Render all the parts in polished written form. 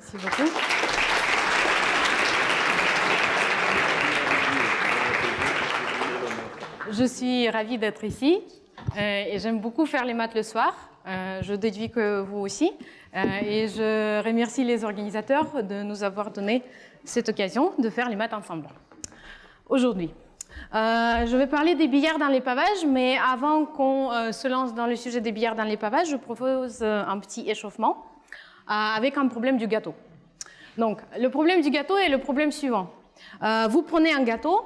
Merci beaucoup. Je suis ravie d'être ici et j'aime beaucoup faire les maths le soir. Je déduis que vous aussi. Et je remercie les organisateurs de nous avoir donné cette occasion de faire les maths ensemble. Aujourd'hui, je vais parler des billards dans les pavages, mais avant qu'on se lance dans le sujet des billards dans les pavages, je propose un petit échauffement avec un problème du gâteau. Donc, le problème du gâteau est le problème suivant. Vous prenez un gâteau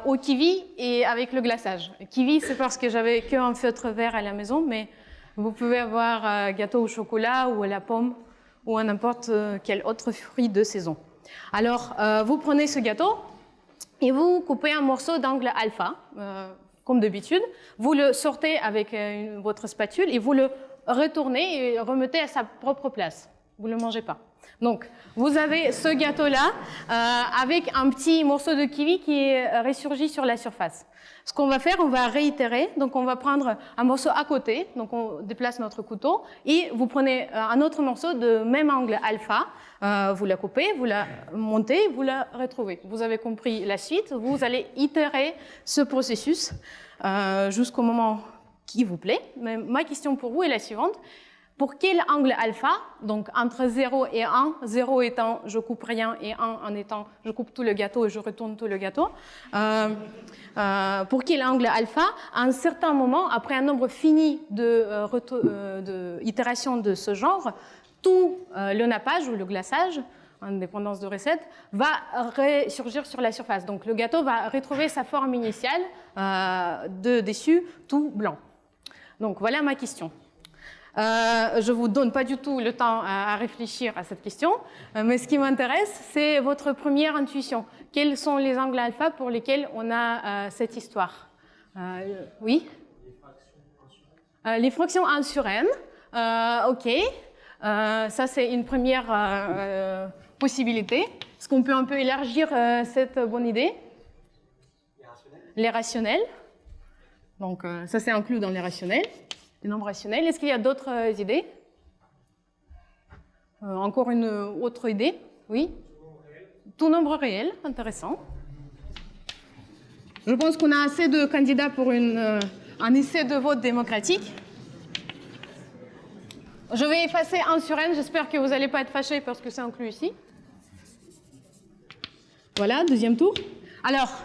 au kiwi et avec le glaçage. Kiwi, c'est parce que j'avais qu'un feutre vert à la maison, mais vous pouvez avoir gâteau au chocolat ou à la pomme ou à n'importe quel autre fruit de saison. Alors, vous prenez ce gâteau et vous coupez un morceau d'angle alpha, comme d'habitude. Vous le sortez avec votre spatule et vous le retournez et remettez à sa propre place. Vous ne le mangez pas. Donc, vous avez ce gâteau-là avec un petit morceau de kiwi qui est ressurgi sur la surface. Ce qu'on va faire, on va réitérer. Donc, on va prendre un morceau à côté. Donc, on déplace notre couteau. Et vous prenez un autre morceau de même angle alpha. Vous la coupez, vous la montez, vous la retrouvez. Vous avez compris la suite. Vous allez itérer ce processus jusqu'au moment qui vous plaît. Mais ma question pour vous est la suivante. Pour quel angle alpha, donc entre 0 et 1, 0 étant je coupe rien et 1 en étant je coupe tout le gâteau et je retourne tout le gâteau, pour quel angle alpha, à un certain moment, après un nombre fini d'itérations de ce genre, tout le nappage ou le glaçage, en dépendance de recette, va ressurgir sur la surface. Donc le gâteau va retrouver sa forme initiale de dessus tout blanc. Donc voilà ma question. Je ne vous donne pas du tout le temps à réfléchir à cette question, mais ce qui m'intéresse, c'est votre première intuition. Quels sont les angles alpha pour lesquels on a cette histoire? Oui? Les fractions 1 sur n. OK. Ça, c'est une première possibilité. Est-ce qu'on peut un peu élargir cette bonne idée? Les rationnels. Donc, ça, c'est inclus dans les rationnels. Les nombres rationnels. Est-ce qu'il y a d'autres idées? Encore une autre idée? Oui? Tout nombre réel, intéressant. Je pense qu'on a assez de candidats pour un essai de vote démocratique. Je vais effacer 1 sur n, j'espère que vous n'allez pas être fâchés parce que c'est inclus ici. Voilà, deuxième tour. Alors,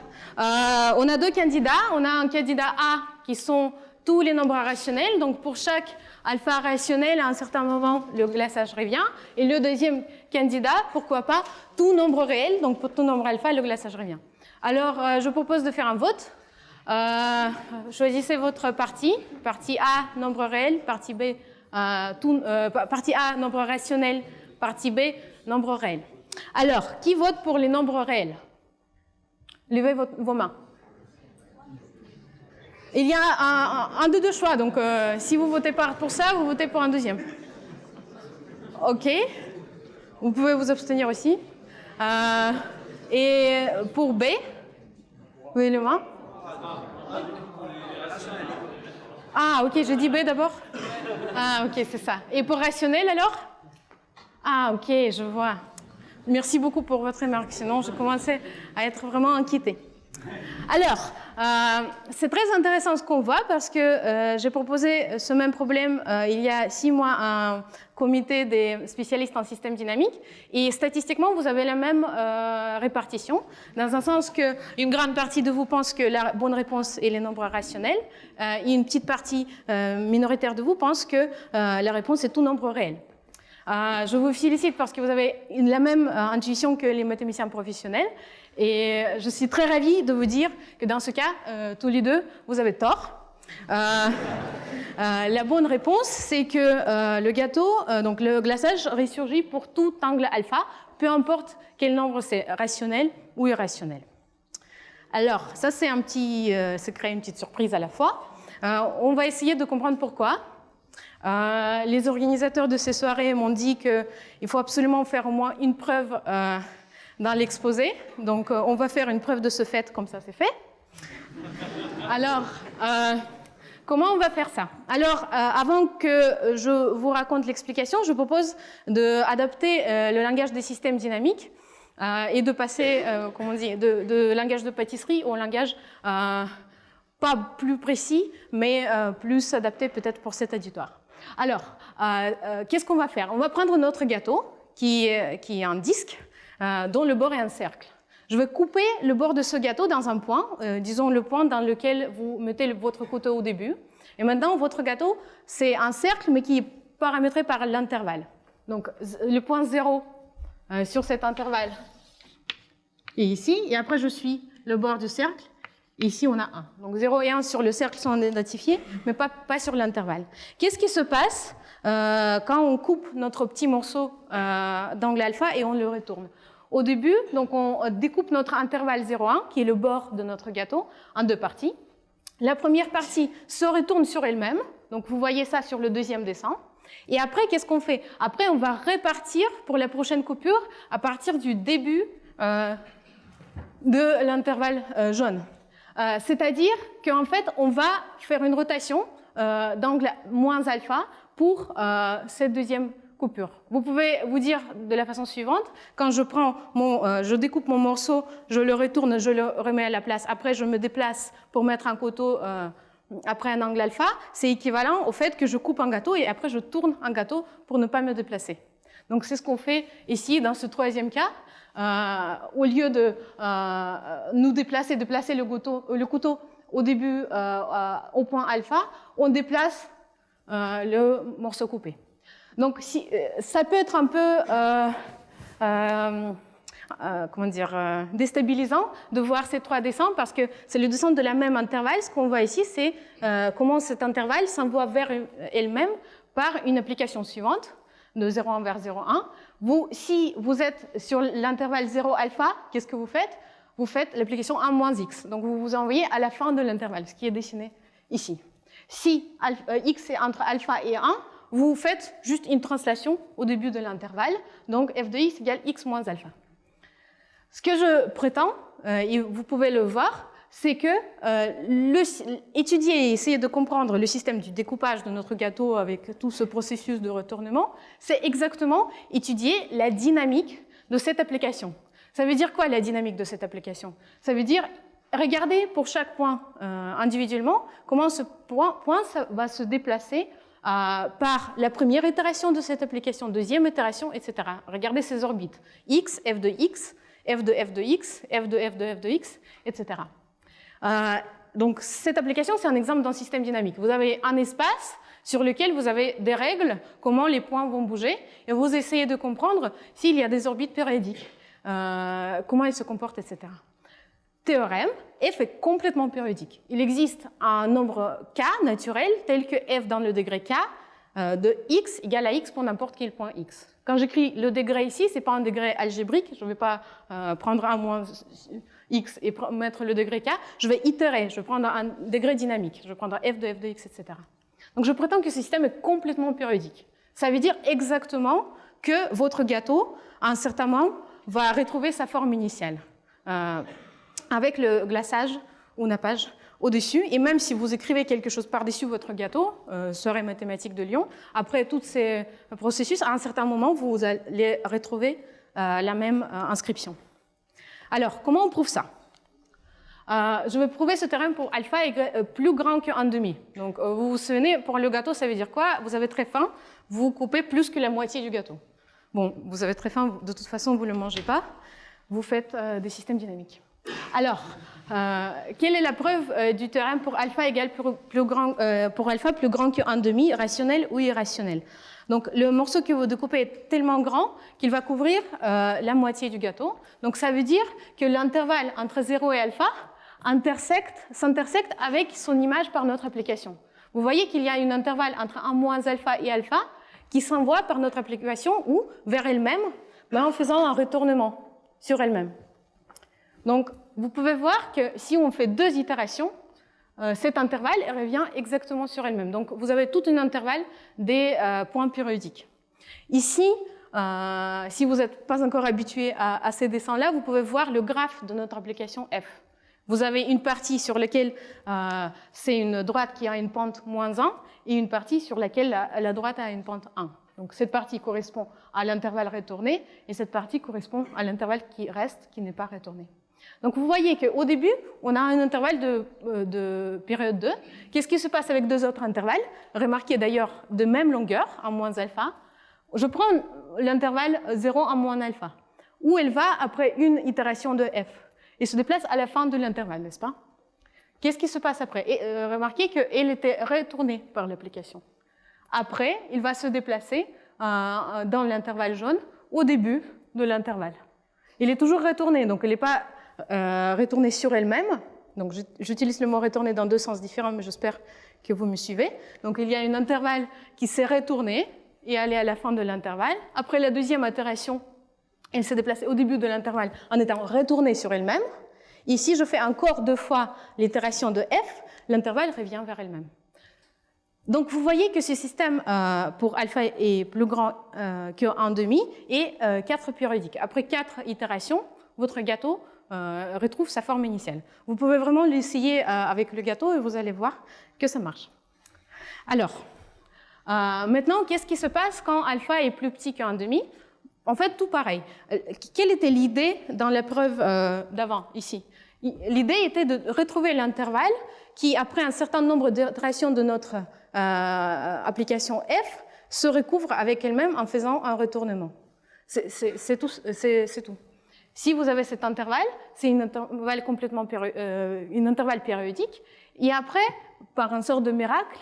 on a deux candidats. On a un candidat A qui sont tous les nombres rationnels. Donc, pour chaque alpha rationnel, à un certain moment, le glaçage revient. Et le deuxième candidat, pourquoi pas, tout nombre réel. Donc, pour tout nombre alpha, le glaçage revient. Alors, je propose de faire un vote. Choisissez votre partie. Partie A, nombre réel. Partie B, partie A, nombre rationnel. Partie B, nombre réel. Alors, qui vote pour les nombres réels? Levez vos mains. Il y a un de deux choix, donc si vous votez pas pour ça, vous votez pour un deuxième. OK. Vous pouvez vous abstenir aussi. Et pour B, vous avez le main? Ah, OK, je dis B d'abord. Ah, OK, c'est ça. Et pour rationnel, alors? Ah, OK, je vois. Merci beaucoup pour votre remarque, sinon je commençais à être vraiment inquiétée. Alors, c'est très intéressant ce qu'on voit parce que j'ai proposé ce même problème il y a 6 mois à un comité des spécialistes en système dynamique et statistiquement, vous avez la même répartition dans un sens qu'une grande partie de vous pense que la bonne réponse est les nombres rationnels et une petite partie minoritaire de vous pense que la réponse est tout nombre réel. Je vous félicite parce que vous avez la même intuition que les mathématiciens professionnels et je suis très ravie de vous dire que dans ce cas, tous les deux, vous avez tort. La bonne réponse, c'est que le gâteau, donc le glaçage, ressurgit pour tout angle alpha, peu importe quel nombre c'est, rationnel ou irrationnel. Alors, ça c'est un petit secret, une petite surprise à la fois. On va essayer de comprendre pourquoi. Les organisateurs de ces soirées m'ont dit qu'il faut absolument faire au moins une preuve dans l'exposé. Donc, on va faire une preuve de ce fait, comme ça c'est fait. Alors, Comment on va faire ça? Alors, avant que je vous raconte l'explication, je propose d'adapter le langage des systèmes dynamiques et de passer, comment on dit, de langage de pâtisserie au langage pas plus précis, mais plus adapté peut-être pour cet auditoire. Alors, qu'est-ce qu'on va faire? On va prendre notre gâteau, qui est un disque, dont le bord est un cercle. Je vais couper le bord de ce gâteau dans un point, disons le point dans lequel vous mettez votre couteau au début. Et maintenant, votre gâteau, c'est un cercle, mais qui est paramétré par l'intervalle. Donc, le point 0 sur cet intervalle est ici, et après, je suis le bord du cercle. Ici, on a 1. Donc, 0 et 1 sur le cercle sont identifiés, mais pas sur l'intervalle. Qu'est-ce qui se passe quand on coupe notre petit morceau d'angle alpha et on le retourne? Au début, donc on découpe notre intervalle 0,1, qui est le bord de notre gâteau, en deux parties. La première partie se retourne sur elle-même, donc vous voyez ça sur le deuxième dessin. Et après, qu'est-ce qu'on fait? Après, on va répartir pour la prochaine coupure à partir du début de l'intervalle jaune. C'est-à-dire qu'en fait, on va faire une rotation d'angle moins alpha pour cette deuxième coupure. Vous pouvez vous dire de la façon suivante, quand je découpe mon morceau, je le retourne, je le remets à la place, après je me déplace pour mettre un couteau après un angle alpha, c'est équivalent au fait que je coupe un gâteau et après je tourne un gâteau pour ne pas me déplacer. Donc c'est ce qu'on fait ici dans ce troisième cas. Au lieu de nous déplacer, de placer le couteau au début au point alpha, on déplace le morceau coupé. Donc ça peut être un peu comment dire, déstabilisant de voir ces trois dessins parce que c'est le dessin de la même intervalle. Ce qu'on voit ici, c'est comment cet intervalle s'envoie vers elle-même par une application suivante de 0,1 vers 0,1. Si vous êtes sur l'intervalle 0 alpha, qu'est-ce que vous faites? Vous faites l'application 1 moins x. Donc vous vous envoyez à la fin de l'intervalle, ce qui est dessiné ici. Si x est entre alpha et 1, vous faites juste une translation au début de l'intervalle. Donc f de x égale x moins alpha. Ce que je prétends, et vous pouvez le voir, c'est que étudier et essayer de comprendre le système du découpage de notre gâteau avec tout ce processus de retournement, c'est exactement étudier la dynamique de cette application. Ça veut dire quoi, la dynamique de cette application? Ça veut dire regarder pour chaque point individuellement comment ce point va se déplacer par la première itération de cette application, deuxième itération, etc. Regardez ces orbites. X, f de x, f de f de x, f de f de f de x, etc. Donc cette application, c'est un exemple d'un système dynamique. Vous avez un espace sur lequel vous avez des règles, comment les points vont bouger, et vous essayez de comprendre s'il y a des orbites périodiques, comment elles se comportent, etc. Théorème, f est complètement périodique. Il existe un nombre k naturel tel que f dans le degré k de x égale à x pour n'importe quel point x. Quand j'écris le degré ici, ce n'est pas un degré algébrique, je ne vais pas prendre 1 moins x et mettre le degré k, je vais itérer, je vais prendre un degré dynamique, je vais prendre f de x, etc. Donc je prétends que ce système est complètement périodique. Ça veut dire exactement que votre gâteau, à un certain moment, va retrouver sa forme initiale. Avec le glaçage ou nappage au-dessus, et même si vous écrivez quelque chose par-dessus votre gâteau, soirée mathématique de Lyon, après tous ces processus, à un certain moment, vous allez retrouver la même inscription. Alors, comment on prouve ça? Je vais prouver ce théorème pour alpha plus grand que 1,5. Donc, vous vous souvenez, pour le gâteau, ça veut dire quoi? Vous avez très faim, vous coupez plus que la moitié du gâteau. Bon, vous avez très faim, de toute façon, vous ne le mangez pas, vous faites des systèmes dynamiques. Alors, quelle est la preuve du théorème pour alpha égale pour alpha plus grand que 1,5, rationnel ou irrationnel? Donc, le morceau que vous découpez est tellement grand qu'il va couvrir la moitié du gâteau. Donc, ça veut dire que l'intervalle entre 0 et alpha s'intersecte avec son image par notre application. Vous voyez qu'il y a un intervalle entre 1 moins alpha et alpha qui s'envoie par notre application ou vers elle-même en faisant un retournement sur elle-même. Donc, vous pouvez voir que si on fait 2 itérations, cet intervalle revient exactement sur elle-même. Donc, vous avez tout un intervalle des points périodiques. Ici, si vous n'êtes pas encore habitué à ces dessins-là, vous pouvez voir le graphe de notre application F. Vous avez une partie sur laquelle c'est une droite qui a une pente moins 1 et une partie sur laquelle la droite a une pente 1. Donc cette partie correspond à l'intervalle retourné et cette partie correspond à l'intervalle qui reste, qui n'est pas retourné. Donc vous voyez qu'au début, on a un intervalle de période 2. Qu'est-ce qui se passe avec deux autres intervalles? Remarquez d'ailleurs de même longueur, en moins alpha. Je prends l'intervalle 0 en moins alpha, où elle va après une itération de f et se déplace à la fin de l'intervalle, n'est-ce pas? Qu'est-ce qui se passe après? Remarquez qu'elle était retournée par l'application. Après, il va se déplacer dans l'intervalle jaune au début de l'intervalle. Il est toujours retourné, donc elle n'est pas retournée sur elle-même. Donc j'utilise le mot retourné dans deux sens différents, mais j'espère que vous me suivez. Donc il y a un intervalle qui s'est retourné et allé à la fin de l'intervalle. Après la deuxième itération, elle s'est déplacée au début de l'intervalle en étant retournée sur elle-même. Ici, je fais encore deux fois l'itération de f, l'intervalle revient vers elle-même. Donc vous voyez que ce système pour alpha est plus grand que 1,5 et 4 périodiques. Après 4 itérations, votre gâteau retrouve sa forme initiale. Vous pouvez vraiment l'essayer avec le gâteau et vous allez voir que ça marche. Alors, maintenant, qu'est-ce qui se passe quand alpha est plus petit que 1,5? En fait, tout pareil. Quelle était l'idée dans la preuve d'avant, ici? L'idée était de retrouver l'intervalle qui, après un certain nombre d'itérations de notre application f, se recouvre avec elle-même en faisant un retournement. C'est tout. Si vous avez cet intervalle, c'est un intervalle complètement périodique. Et après, par un sort de miracle,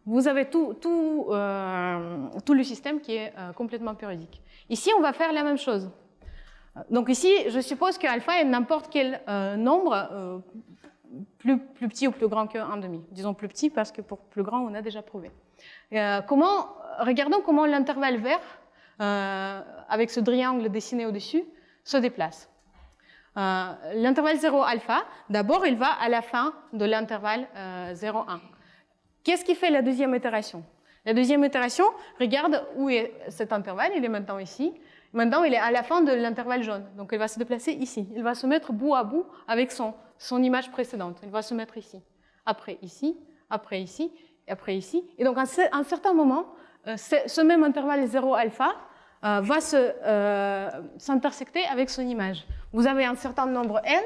vous avez tout le système qui est complètement périodique. Ici, on va faire la même chose. Donc ici, je suppose que alpha est n'importe quel nombre plus petit ou plus grand que 1,5. Disons plus petit parce que pour plus grand, on a déjà prouvé. Regardons comment l'intervalle vert, avec ce triangle dessiné au-dessus, se déplace. L'intervalle 0 alpha, d'abord, il va à la fin de l'intervalle 0,1. Qu'est-ce qui fait la deuxième itération? La deuxième itération, regarde où est cet intervalle, il est maintenant ici. Maintenant, il est à la fin de l'intervalle jaune, donc il va se déplacer ici. Il va se mettre bout à bout avec son image précédente. Il va se mettre ici, après ici, après ici, et après ici. Et donc, à un certain moment, ce même intervalle 0 alpha va s'intersecter avec son image. Vous avez un certain nombre n,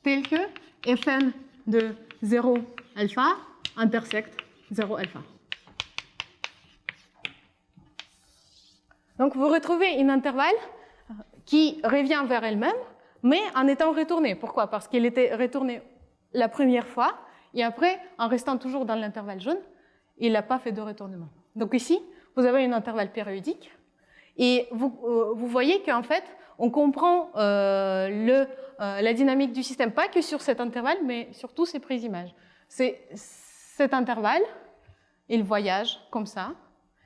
tel que fn de 0 alpha intersecte 0 alpha. Donc, vous retrouvez un intervalle qui revient vers elle-même, mais en étant retourné. Pourquoi? Parce qu'elle était retournée la première fois, et après, en restant toujours dans l'intervalle jaune, il n'a pas fait de retournement. Donc ici, vous avez un intervalle périodique, et vous voyez qu'en fait, on comprend la dynamique du système, pas que sur cet intervalle, mais sur tous ces prises images. Cet intervalle, il voyage comme ça.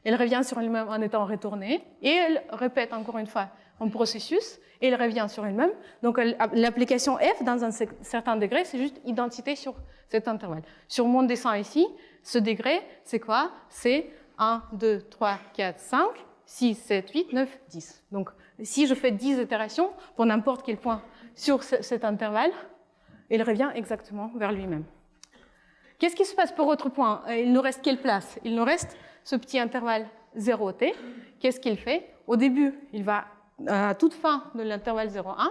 Elle revient sur elle-même en étant retournée et elle répète encore une fois un processus et elle revient sur elle-même. Donc l'application f, dans un certain degré, c'est juste identité sur cet intervalle. Sur mon dessin ici, ce degré, c'est quoi? C'est 1, 2, 3, 4, 5, 6, 7, 8, 9, 10. Donc si je fais 10 itérations pour n'importe quel point sur cet intervalle, il revient exactement vers lui-même. Qu'est-ce qui se passe pour autre point? Il nous reste quelle place? Il nous reste ce petit intervalle 0t. Qu'est-ce qu'il fait? Au début, il va à toute fin de l'intervalle 0,1.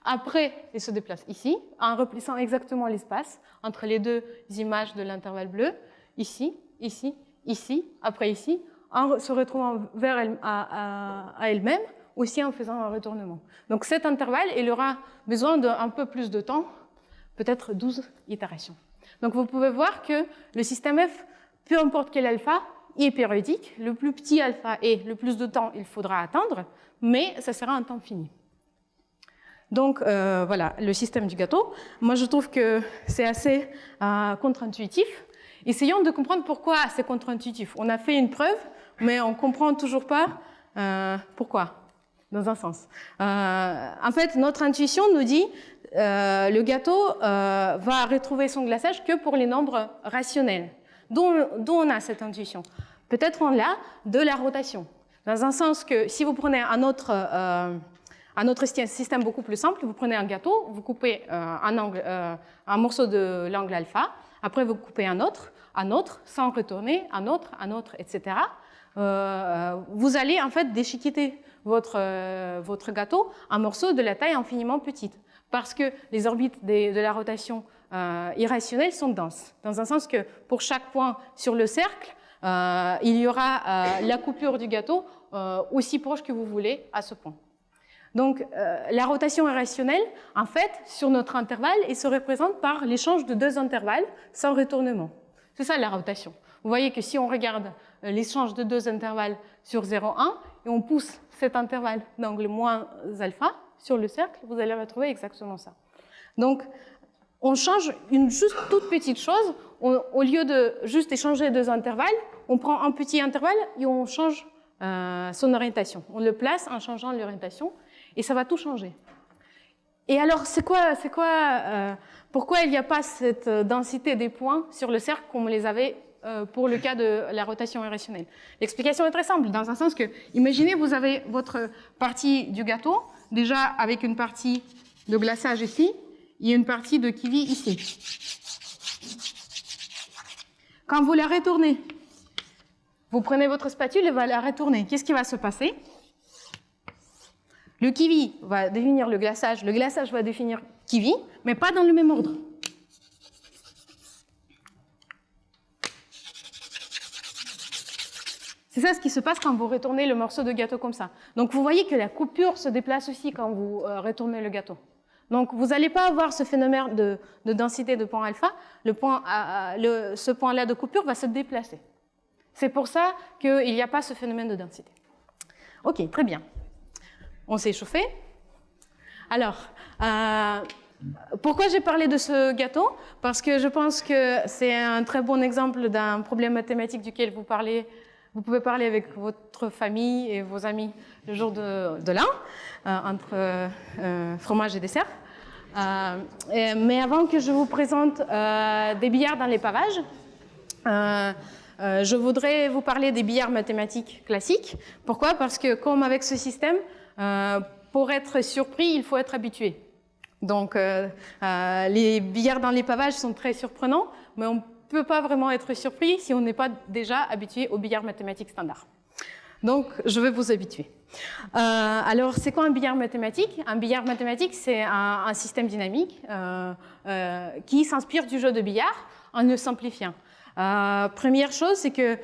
Après, il se déplace ici, en replissant exactement l'espace entre les deux images de l'intervalle bleu, ici, ici, ici, après ici, en se retrouvant vers à elle-même, aussi en faisant un retournement. Donc cet intervalle, il aura besoin d'un peu plus de temps, peut-être 12 itérations. Donc vous pouvez voir que le système F, peu importe quel alpha, est périodique. Le plus petit alpha est le plus de temps il faudra attendre, mais ça sera un temps fini. Donc voilà, le système du gâteau. Moi, je trouve que c'est assez contre-intuitif. Essayons de comprendre pourquoi c'est contre-intuitif. On a fait une preuve, mais on ne comprend toujours pas pourquoi, dans un sens. En fait, notre intuition nous dit le gâteau va retrouver son glaçage que pour les nombres rationnels. D'où on a cette intuition? Peut-être on l'a de la rotation. Dans un sens que si vous prenez un autre Un autre système beaucoup plus simple, vous prenez un gâteau, vous coupez un morceau de l'angle alpha, après vous coupez un autre, sans retourner, un autre, etc. Vous allez en fait déchiqueter votre gâteau en morceaux de la taille infiniment petite, parce que les orbites de la rotation irrationnelle sont denses, dans un sens que pour chaque point sur le cercle, il y aura la coupure du gâteau aussi proche que vous voulez à ce point. Donc, la rotation irrationnelle, en fait, sur notre intervalle, elle se représente par l'échange de deux intervalles sans retournement. C'est ça la rotation. Vous voyez que si on regarde l'échange de deux intervalles sur 0,1 et on pousse cet intervalle d'angle moins alpha sur le cercle, vous allez retrouver exactement ça. Donc, on change une juste toute petite chose. Au lieu de juste échanger deux intervalles, on prend un petit intervalle et on change son orientation. On le place en changeant l'orientation et ça va tout changer. Et alors, pourquoi il n'y a pas cette densité des points sur le cercle comme on les avait pour le cas de la rotation irrationnelle? L'explication est très simple, dans un sens que, imaginez, vous avez votre partie du gâteau, déjà avec une partie de glaçage ici, et une partie de kiwi ici. Quand vous la retournez, vous prenez votre spatule et vous la retournez. Qu'est-ce qui va se passer? Le kiwi va définir le glaçage va définir kiwi, mais pas dans le même ordre. C'est ça ce qui se passe quand vous retournez le morceau de gâteau comme ça. Donc vous voyez que la coupure se déplace aussi quand vous retournez le gâteau. Donc vous n'allez pas avoir ce phénomène de densité de point alpha, ce point-là de coupure va se déplacer. C'est pour ça qu'il n'y a pas ce phénomène de densité. Ok, très bien. On s'est échauffé. Alors, pourquoi j'ai parlé de ce gâteau? Parce que je pense que c'est un très bon exemple d'un problème mathématique duquel vous pouvez parler avec votre famille et vos amis le jour de l'an, entre fromage et dessert. Mais avant que je vous présente des billards dans les pavages, je voudrais vous parler des billards mathématiques classiques. Pourquoi? Parce que comme avec ce système, pour être surpris, il faut être habitué. Donc les billards dans les pavages sont très surprenants, mais on ne peut pas vraiment être surpris si on n'est pas déjà habitué aux billards mathématiques standards. Donc je vais vous habituer. Alors c'est quoi un billard mathématique? Un billard mathématique, c'est un système dynamique qui s'inspire du jeu de billard en le simplifiant. Première chose, c'est que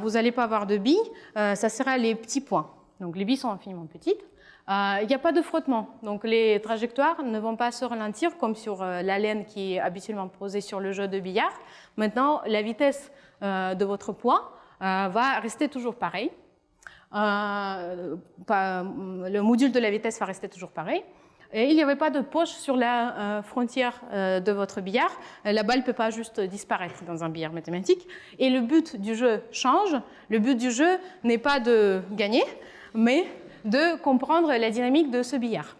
vous n'allez pas avoir de billes, ça sera les petits points. Donc les billes sont infiniment petites. Il n'y a pas de frottement, donc les trajectoires ne vont pas se ralentir comme sur la laine qui est habituellement posée sur le jeu de billard. Maintenant, la vitesse de votre poids va rester toujours pareille. Le module de la vitesse va rester toujours pareil. Et il n'y avait pas de poche sur la frontière de votre billard. La balle ne peut pas juste disparaître dans un billard mathématique. Et le but du jeu change. Le but du jeu n'est pas de gagner, mais de comprendre la dynamique de ce billard.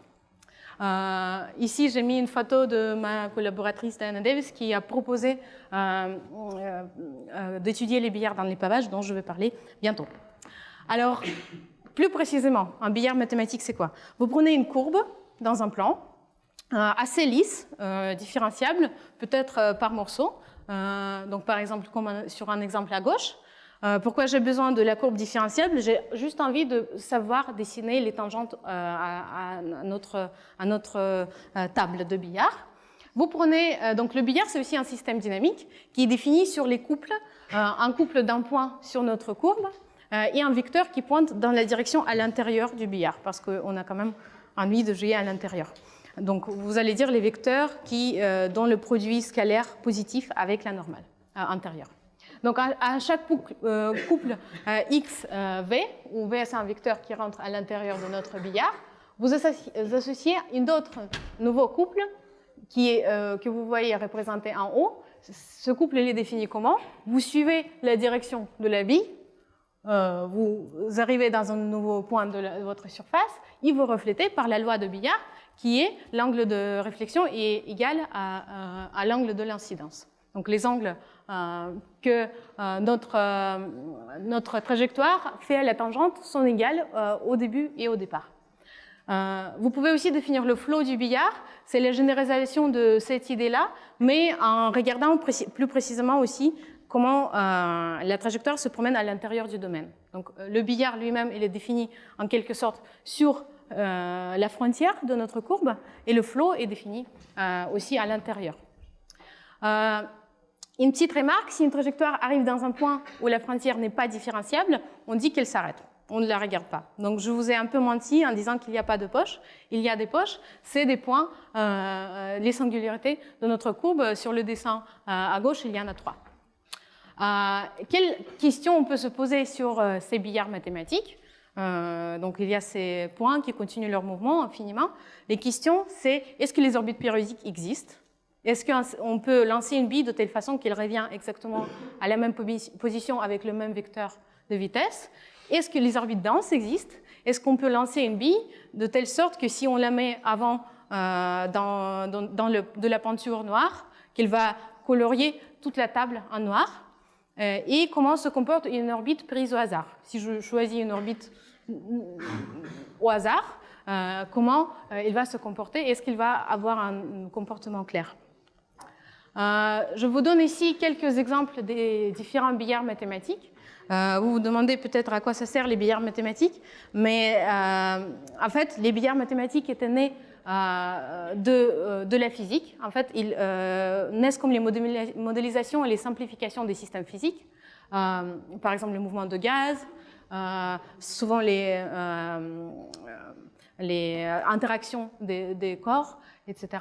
Ici, j'ai mis une photo de ma collaboratrice Diana Davis qui a proposé d'étudier les billards dans les pavages, dont je vais parler bientôt. Alors, plus précisément, un billard mathématique, c'est quoi? Vous prenez une courbe dans un plan, assez lisse, différenciable, peut-être par morceau. Donc, par exemple, comme sur un exemple à gauche. Pourquoi j'ai besoin de la courbe différenciable? J'ai juste envie de savoir dessiner les tangentes à notre table de billard. Vous prenez, donc le billard, c'est aussi un système dynamique qui est défini sur les couples, un couple d'un point sur notre courbe et un vecteur qui pointe dans la direction à l'intérieur du billard, parce qu'on a quand même envie de jouer à l'intérieur. Donc vous allez dire les vecteurs qui dont le produit scalaire positif avec la normale intérieure. Donc à chaque couple X, V, où V c'est un vecteur qui rentre à l'intérieur de notre billard, vous associez un autre nouveau couple que vous voyez représenté en haut. Ce couple il est défini comment? Vous suivez la direction de la bille, vous arrivez dans un nouveau point de votre surface, et vous reflétez par la loi de Billard, qui est l'angle de réflexion est égal à l'angle de l'incidence. Donc les angles que notre trajectoire fait à la tangente sont égales au début et au départ. Vous pouvez aussi définir le flow du billard, c'est la généralisation de cette idée-là, mais en regardant plus précisément aussi comment la trajectoire se promène à l'intérieur du domaine. Donc le billard lui-même, il est défini en quelque sorte sur la frontière de notre courbe, et le flow est défini aussi à l'intérieur. Une petite remarque, si une trajectoire arrive dans un point où la frontière n'est pas différenciable, on dit qu'elle s'arrête. On ne la regarde pas. Donc je vous ai un peu menti en disant qu'il n'y a pas de poche. Il y a des poches, c'est des points, les singularités de notre courbe. Sur le dessin à gauche, il y en a 3. Quelles questions on peut se poser sur ces billards mathématiques? Donc il y a ces points qui continuent leur mouvement infiniment. Les questions, c'est est-ce que les orbites périodiques existent? Est-ce qu'on peut lancer une bille de telle façon qu'elle revient exactement à la même position avec le même vecteur de vitesse? Est-ce que les orbites denses existent? Est-ce qu'on peut lancer une bille de telle sorte que si on la met avant de la peinture noire, qu'elle va colorier toute la table en noir? Et comment se comporte une orbite prise au hasard? Si je choisis une orbite au hasard, comment il va se comporter? Est-ce qu'il va avoir un comportement clair? Je vous donne ici quelques exemples des différents billards mathématiques. Vous vous demandez peut-être à quoi ça sert les billards mathématiques, mais en fait, les billards mathématiques étaient nés de la physique. En fait, ils naissent comme les modélisations et les simplifications des systèmes physiques. Par exemple, le mouvement de gaz, souvent les interactions des corps, etc.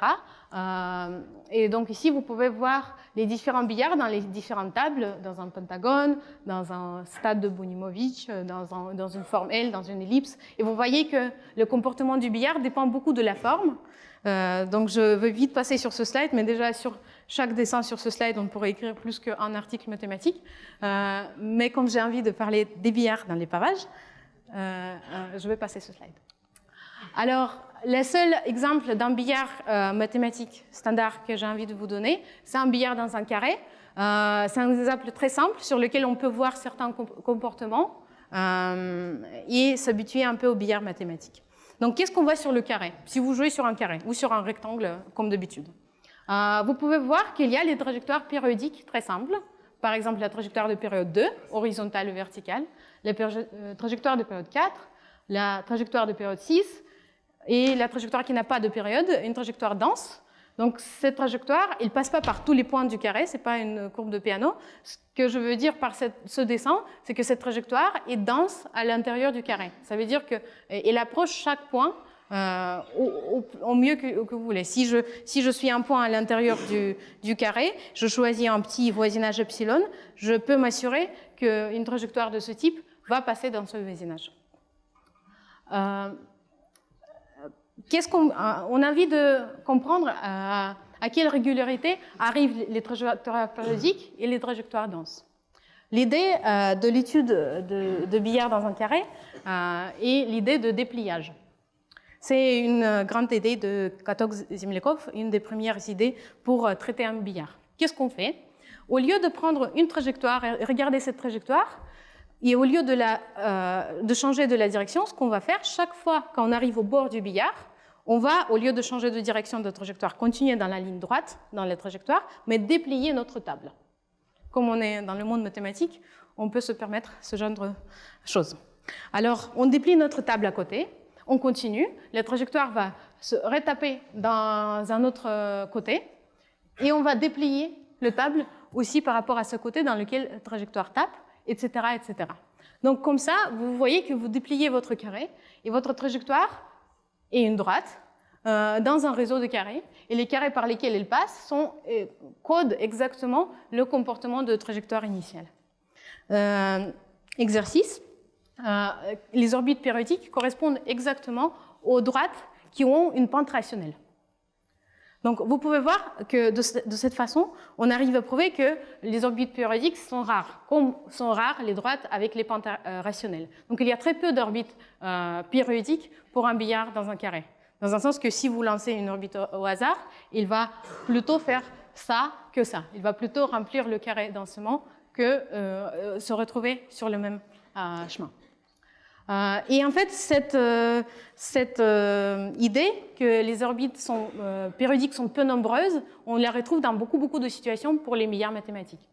Et donc ici, vous pouvez voir les différents billards dans les différentes tables, dans un pentagone, dans un stade de Bunimowicz, dans une forme L, dans une ellipse. Et vous voyez que le comportement du billard dépend beaucoup de la forme. Donc je vais vite passer sur ce slide, mais déjà sur chaque dessin sur ce slide, on pourrait écrire plus qu'un article mathématique. Mais comme j'ai envie de parler des billards dans les pavages, je vais passer ce slide. Alors, le seul exemple d'un billard mathématique standard que j'ai envie de vous donner, c'est un billard dans un carré. C'est un exemple très simple sur lequel on peut voir certains comportements et s'habituer un peu au billard mathématique. Donc, qu'est-ce qu'on voit sur le carré? Si vous jouez sur un carré ou sur un rectangle, comme d'habitude, vous pouvez voir qu'il y a les trajectoires périodiques très simples. Par exemple, la trajectoire de période 2, horizontale ou verticale, la trajectoire de période 4, la trajectoire de période 6, et la trajectoire qui n'a pas de période, une trajectoire dense. Donc cette trajectoire, elle ne passe pas par tous les points du carré, ce n'est pas une courbe de piano. Ce que je veux dire par ce dessin, c'est que cette trajectoire est dense à l'intérieur du carré. Ça veut dire qu'elle approche chaque point au mieux que vous voulez. Si je suis un point à l'intérieur du carré, je choisis un petit voisinage epsilon, je peux m'assurer qu'une trajectoire de ce type va passer dans ce voisinage. On a envie de comprendre à quelle régularité arrivent les trajectoires périodiques et les trajectoires denses. L'idée de l'étude de billard dans un carré est l'idée de dépliage. C'est une grande idée de Katok-Zimlikov, une des premières idées pour traiter un billard. Qu'est-ce qu'on fait? Au lieu de prendre une trajectoire et regarder cette trajectoire, et au lieu de changer de la direction, ce qu'on va faire, chaque fois qu'on arrive au bord du billard, on va, au lieu de changer de direction de trajectoire, continuer dans la ligne droite, dans la trajectoire, mais déplier notre table. Comme on est dans le monde mathématique, on peut se permettre ce genre de choses. Alors, on déplie notre table à côté, on continue, la trajectoire va se retaper dans un autre côté, et on va déplier le table aussi par rapport à ce côté dans lequel la trajectoire tape, etc., etc. Donc comme ça, vous voyez que vous dépliez votre carré et votre trajectoire est une droite dans un réseau de carrés et les carrés par lesquels elle passe codent exactement le comportement de trajectoire initiale. Exercice, les orbites périodiques correspondent exactement aux droites qui ont une pente rationnelle. Donc, vous pouvez voir que de cette façon, on arrive à prouver que les orbites périodiques sont rares, comme sont rares les droites avec les pentes rationnelles. Donc, il y a très peu d'orbites périodiques pour un billard dans un carré. Dans un sens que si vous lancez une orbite au hasard, il va plutôt faire ça que ça. Il va plutôt remplir le carré densément que se retrouver sur le même chemin. Et en fait, cette idée que les orbites périodiques sont peu nombreuses, on la retrouve dans beaucoup de situations pour les billards mathématiques.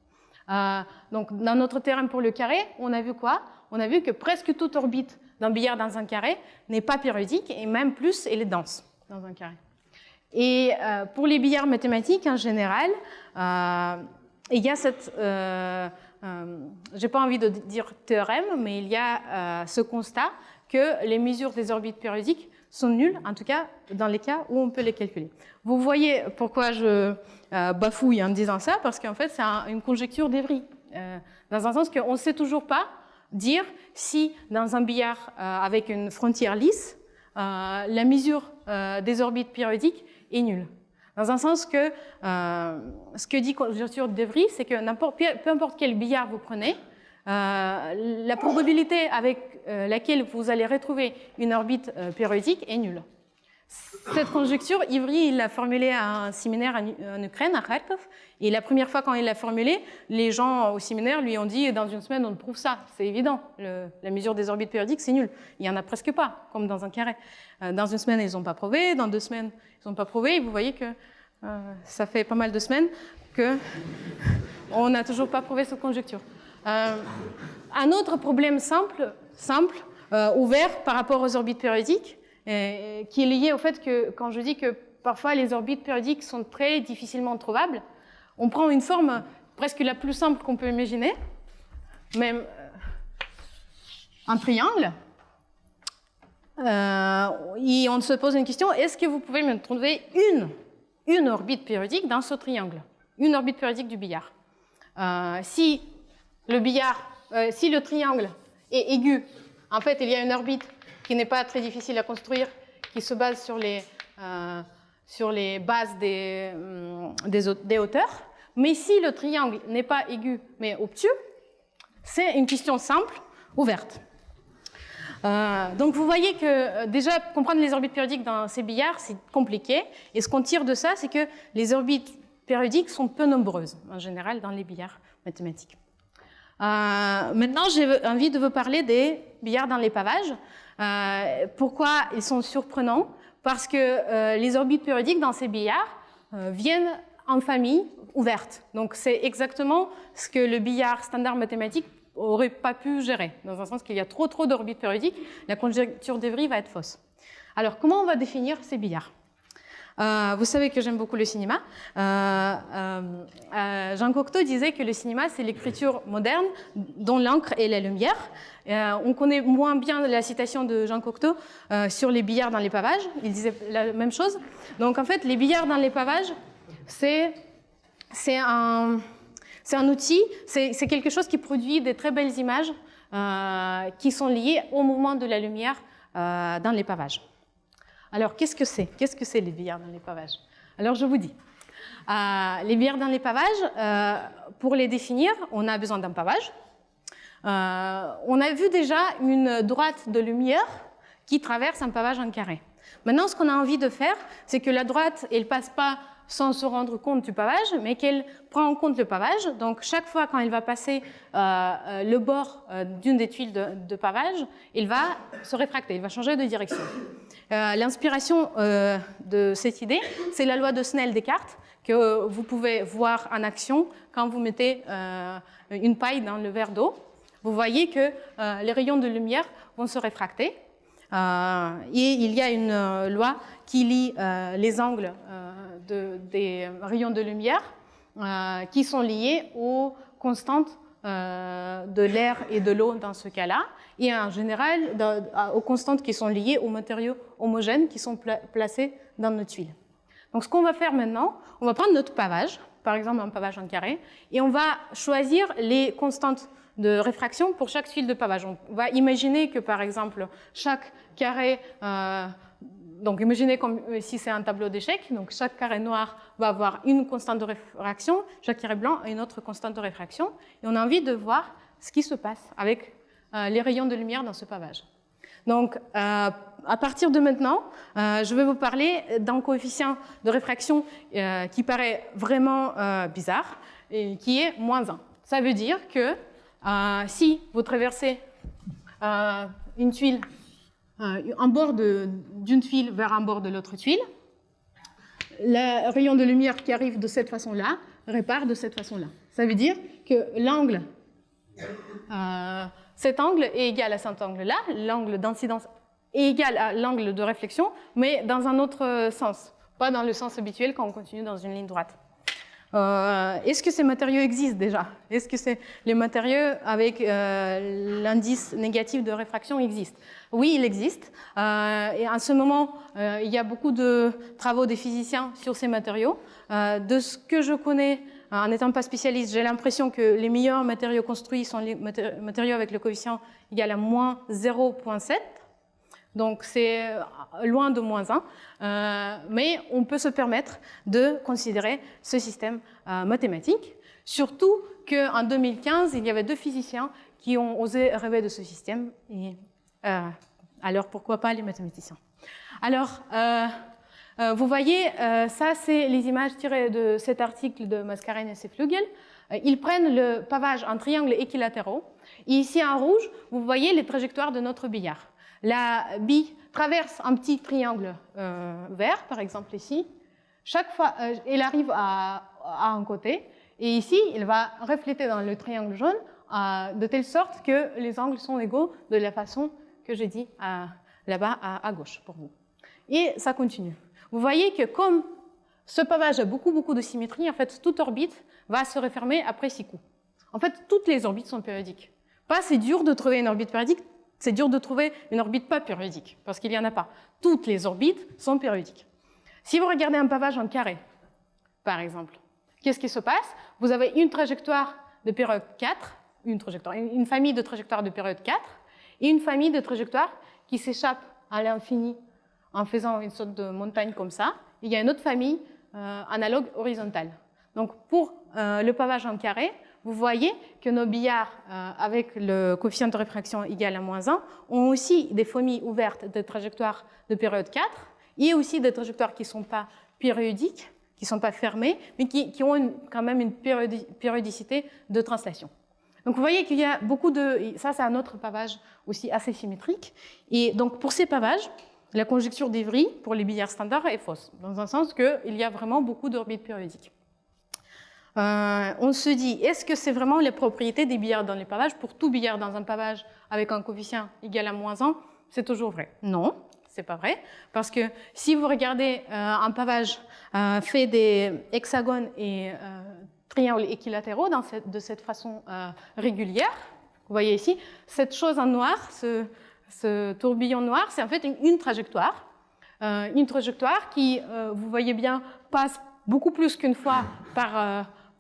Donc, dans notre théorème pour le carré, on a vu quoi? On a vu que presque toute orbite d'un billard dans un carré n'est pas périodique, et même plus, elle est dense dans un carré. Et pour les billards mathématiques, en général, il y a cette... j'ai pas envie de dire théorème, mais il y a ce constat que les mesures des orbites périodiques sont nulles, en tout cas dans les cas où on peut les calculer. Vous voyez pourquoi je bafouille en disant ça, parce qu'en fait c'est une conjecture d'Evry, dans un sens qu'on ne sait toujours pas dire si dans un billard avec une frontière lisse, la mesure des orbites périodiques est nulle. Dans un sens que ce que dit conjecture d'Evry, c'est que peu importe quel billard vous prenez, la probabilité avec laquelle vous allez retrouver une orbite périodique est nulle. Cette conjecture, Ivry l'a formulée à un séminaire en Ukraine, à Kharkov, et la première fois quand il l'a formulée, les gens au séminaire lui ont dit « dans une semaine on prouve ça, c'est évident, la mesure des orbites périodiques c'est nul, il n'y en a presque pas, comme dans un carré. Dans une semaine ils n'ont pas prouvé, dans 2 semaines ils n'ont pas prouvé, et vous voyez que ça fait pas mal de semaines qu'on n'a toujours pas prouvé cette conjecture. Un autre problème simple, ouvert par rapport aux orbites périodiques, qui est lié au fait que, quand je dis que parfois les orbites périodiques sont très difficilement trouvables, on prend une forme presque la plus simple qu'on peut imaginer, même un triangle, et on se pose une question, est-ce que vous pouvez me trouver une orbite périodique dans ce triangle, une orbite périodique du billard? Si le triangle est aigu, en fait il y a une orbite qui n'est pas très difficile à construire, qui se base sur les bases des hauteurs. Mais si le triangle n'est pas aigu, mais obtus, c'est une question simple, ouverte. Donc vous voyez que déjà, comprendre les orbites périodiques dans ces billards, c'est compliqué. Et ce qu'on tire de ça, c'est que les orbites périodiques sont peu nombreuses, en général, dans les billards mathématiques. Maintenant, j'ai envie de vous parler des billards dans les pavages. Pourquoi ils sont surprenants? Parce que les orbites périodiques dans ces billards viennent en famille ouverte. Donc c'est exactement ce que le billard standard mathématique n'aurait pas pu gérer, dans un sens qu'il y a trop d'orbites périodiques, la conjecture d'Evry va être fausse. Alors comment on va définir ces billards? Vous savez que j'aime beaucoup le cinéma. Jean Cocteau disait que le cinéma, c'est l'écriture moderne dont l'encre est la lumière. On connaît moins bien la citation de Jean Cocteau sur les billards dans les pavages. Il disait la même chose. Donc en fait, les billards dans les pavages, c'est un outil, c'est quelque chose qui produit des très belles images qui sont liées au mouvement de la lumière dans les pavages. Alors, qu'est-ce que c'est? Qu'est-ce que c'est les billards dans les pavages? Alors, je vous dis. Les billards dans les pavages, pour les définir, on a besoin d'un pavage. On a vu déjà une droite de lumière qui traverse un pavage en carré. Maintenant, ce qu'on a envie de faire, c'est que la droite, elle ne passe pas sans se rendre compte du pavage, mais qu'elle prend en compte le pavage. Donc, chaque fois quand elle va passer le bord d'une des tuiles de pavage, il va se réfracter, il va changer de direction. L'inspiration de cette idée, c'est la loi de Snell-Descartes, que vous pouvez voir en action quand vous mettez une paille dans le verre d'eau. Vous voyez que les rayons de lumière vont se réfracter. Et il y a une loi qui lie les angles des rayons de lumière qui sont liés aux constantes de l'air et de l'eau dans ce cas-là, et en général aux constantes qui sont liées aux matériaux homogènes qui sont placés dans nos tuiles. Donc ce qu'on va faire maintenant, on va prendre notre pavage, par exemple un pavage en carré, et on va choisir les constantes de réfraction pour chaque tuile de pavage. On va imaginer que par exemple chaque carré, donc imaginez comme si c'est un tableau d'échecs, donc chaque carré noir va avoir une constante de réfraction, chaque carré blanc a une autre constante de réfraction, et on a envie de voir ce qui se passe avec les rayons de lumière dans ce pavage. Donc à partir de maintenant, je vais vous parler d'un coefficient de réfraction qui paraît vraiment bizarre, et qui est -1. Ça veut dire que si vous traversez une tuile, un bord d'une tuile vers un bord de l'autre tuile. Le rayon de lumière qui arrive de cette façon-là répare de cette façon-là. Ça veut dire que l'angle, cet angle est égal à cet angle-là, l'angle d'incidence est égal à l'angle de réflexion, mais dans un autre sens, pas dans le sens habituel quand on continue dans une ligne droite. Est-ce que ces matériaux existent déjà? Est-ce que les matériaux avec l'indice négatif de réfraction existent? Oui, il existe. Et en ce moment, il y a beaucoup de travaux des physiciens sur ces matériaux. De ce que je connais, en n'étant pas spécialiste, j'ai l'impression que les meilleurs matériaux construits sont les matériaux avec le coefficient égal à moins 0,7. Donc, c'est loin de moins 1, mais on peut se permettre de considérer ce système mathématique, surtout qu'en 2015, il y avait 2 physiciens qui ont osé rêver de ce système, et alors pourquoi pas les mathématiciens. Alors, vous voyez, ça c'est les images tirées de cet article de Mascarenhas et Flügel. Ils prennent le pavage en triangles équilatéraux, et ici en rouge, vous voyez les trajectoires de notre billard. La bille traverse un petit triangle vert, par exemple ici. Chaque fois, elle arrive à un côté. Et ici, elle va refléter dans le triangle jaune de telle sorte que les angles sont égaux de la façon que j'ai dit là-bas à gauche pour vous. Et ça continue. Vous voyez que comme ce pavage a beaucoup de symétrie, en fait, toute orbite va se refermer après 6 coups. En fait, toutes les orbites sont périodiques. Pas c'est dur de trouver une orbite périodique. C'est dur de trouver une orbite pas périodique, parce qu'il n'y en a pas. Toutes les orbites sont périodiques. Si vous regardez un pavage en carré, par exemple, qu'est-ce qui se passe? Vous avez une trajectoire de période 4, une famille de trajectoires de période 4, et une famille de trajectoires qui s'échappent à l'infini en faisant une sorte de montagne comme ça. Il y a une autre famille analogue horizontale. Donc, pour le pavage en carré, vous voyez que nos billards avec le coefficient de réfraction égal à moins 1 ont aussi des familles ouvertes de trajectoires de période 4 et aussi des trajectoires qui ne sont pas périodiques, qui ne sont pas fermées, mais qui ont quand même une périodicité de translation. Donc vous voyez qu'il y a beaucoup de... Ça, c'est un autre pavage aussi assez symétrique. Et donc pour ces pavages, la conjecture d'Evry pour les billards standards est fausse, dans un sens qu'il y a vraiment beaucoup d'orbites périodiques. On se dit, est-ce que c'est vraiment les propriétés des billards dans les pavages? Pour tout billard dans un pavage avec un coefficient égal à moins 1, c'est toujours vrai. Non, c'est pas vrai, parce que si vous regardez un pavage fait des hexagones et triangles équilatéraux de cette façon régulière, vous voyez ici, cette chose en noir, ce tourbillon noir, c'est en fait une trajectoire qui, vous voyez bien, passe beaucoup plus qu'une fois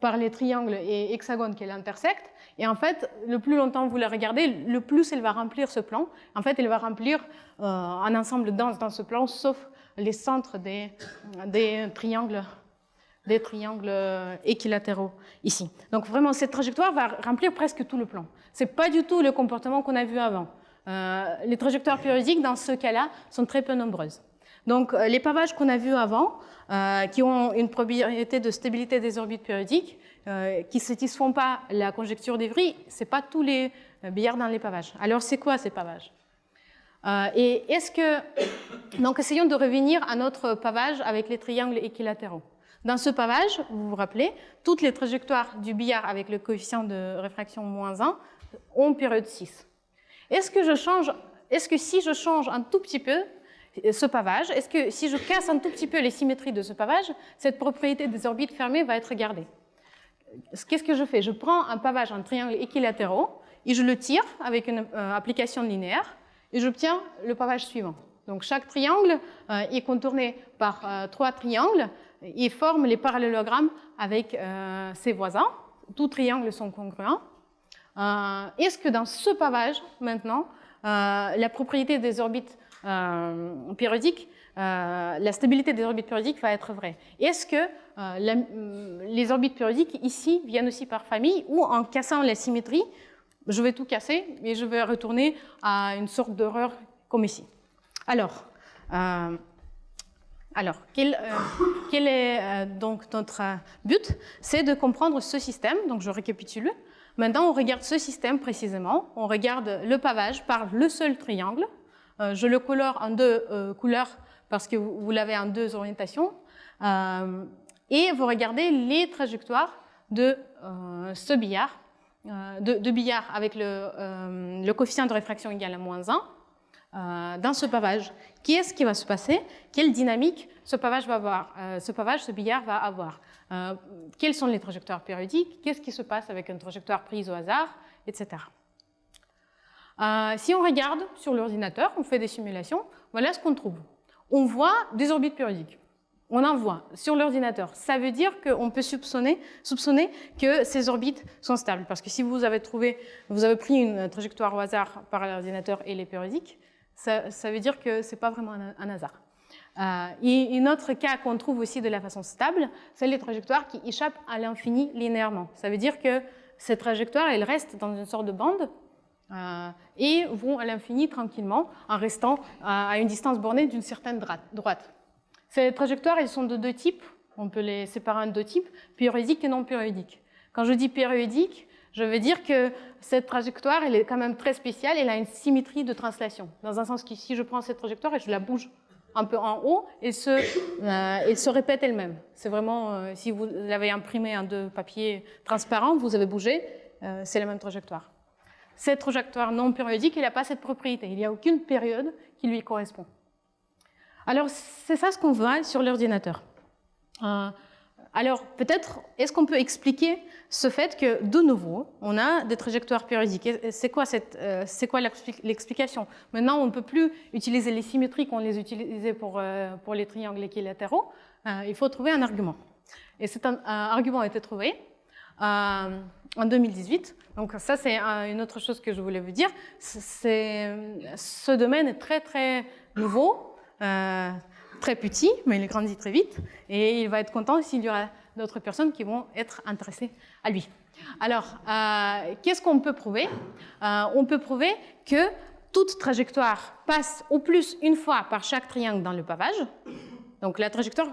par les triangles et hexagones qu'elle intersecte. Et en fait, le plus longtemps vous la regardez, le plus elle va remplir ce plan. En fait, elle va remplir un ensemble dense dans ce plan, sauf les centres des triangles équilatéraux ici. Donc vraiment, cette trajectoire va remplir presque tout le plan. Ce n'est pas du tout le comportement qu'on a vu avant. Les trajectoires périodiques, dans ce cas-là, sont très peu nombreuses. Donc, les pavages qu'on a vus avant, qui ont une propriété de stabilité des orbites périodiques, qui ne satisfont pas la conjecture d'Evry, ce n'est pas tous les billards dans les pavages. Alors, c'est quoi ces pavages? Et est-ce que... Donc, essayons de revenir à notre pavage avec les triangles équilatéraux. Dans ce pavage, vous vous rappelez, toutes les trajectoires du billard avec le coefficient de réfraction moins 1 ont période 6. Est-ce que si je change un tout petit peu ce pavage, est-ce que si je casse un tout petit peu les symétries de ce pavage, cette propriété des orbites fermées va être gardée? Qu'est-ce que je fais? Je prends un pavage en triangle équilatéraux et je le tire avec une application linéaire et j'obtiens le pavage suivant. Donc chaque triangle est contourné par 3 triangles et forme les parallélogrammes avec ses voisins. Tous triangles sont congruents. Est-ce que dans ce pavage, maintenant, la propriété des orbites périodiques, la stabilité des orbites périodiques va être vraie? Est-ce que les orbites périodiques ici viennent aussi par famille, ou en cassant la symétrie, je vais tout casser et je vais retourner à une sorte d'horreur comme ici? Alors quel est donc notre but? C'est de comprendre ce système. Donc je récapitule. Maintenant, on regarde ce système précisément. On regarde le pavage par le seul triangle. Je le colore en deux couleurs parce que vous l'avez en deux orientations. Et vous regardez les trajectoires de ce billard, de billard avec le coefficient de réfraction égal à -1 dans ce pavage. Qu'est-ce qui va se passer? Quelle dynamique ce pavage va avoir? Ce billard va avoir? Quelles sont les trajectoires périodiques? Qu'est-ce qui se passe avec une trajectoire prise au hasard, etc. Si on regarde sur l'ordinateur, on fait des simulations, voilà ce qu'on trouve. On voit des orbites périodiques. On en voit sur l'ordinateur. Ça veut dire qu'on peut soupçonner que ces orbites sont stables. Parce que si vous avez pris une trajectoire au hasard par l'ordinateur et elle est périodique, ça veut dire que ce n'est pas vraiment un hasard. Et un autre cas qu'on trouve aussi de la façon stable, c'est les trajectoires qui échappent à l'infini linéairement. Ça veut dire que ces trajectoires, elles restent dans une sorte de bande et vont à l'infini tranquillement en restant à une distance bornée d'une certaine droite. Ces trajectoires, elles sont de deux types. On peut les séparer en deux types, périodiques et non périodiques. Quand je dis périodique, je veux dire que cette trajectoire, elle est quand même très spéciale, elle a une symétrie de translation. Dans un sens que si je prends cette trajectoire et je la bouge un peu en haut, elle se répète elle-même. C'est vraiment, si vous l'avez imprimée en deux papiers transparents, vous avez bougé, c'est la même trajectoire. Cette trajectoire non périodique, elle n'a pas cette propriété. Il n'y a aucune période qui lui correspond. Alors, c'est ça ce qu'on voit sur l'ordinateur. Alors, peut-être, est-ce qu'on peut expliquer ce fait que, de nouveau, on a des trajectoires périodiques? C'est quoi l'explication? Maintenant, on ne peut plus utiliser les symétries qu'on les utilisait pour les triangles équilatéraux. Il faut trouver un argument. Et cet argument a été trouvé en 2018. Donc ça, c'est une autre chose que je voulais vous dire. Ce domaine est très, très nouveau. Très petit, mais il grandit très vite et il va être content s'il y aura d'autres personnes qui vont être intéressées à lui. Alors, qu'est-ce qu'on peut prouver? On peut prouver que toute trajectoire passe au plus une fois par chaque triangle dans le pavage. Donc la trajectoire,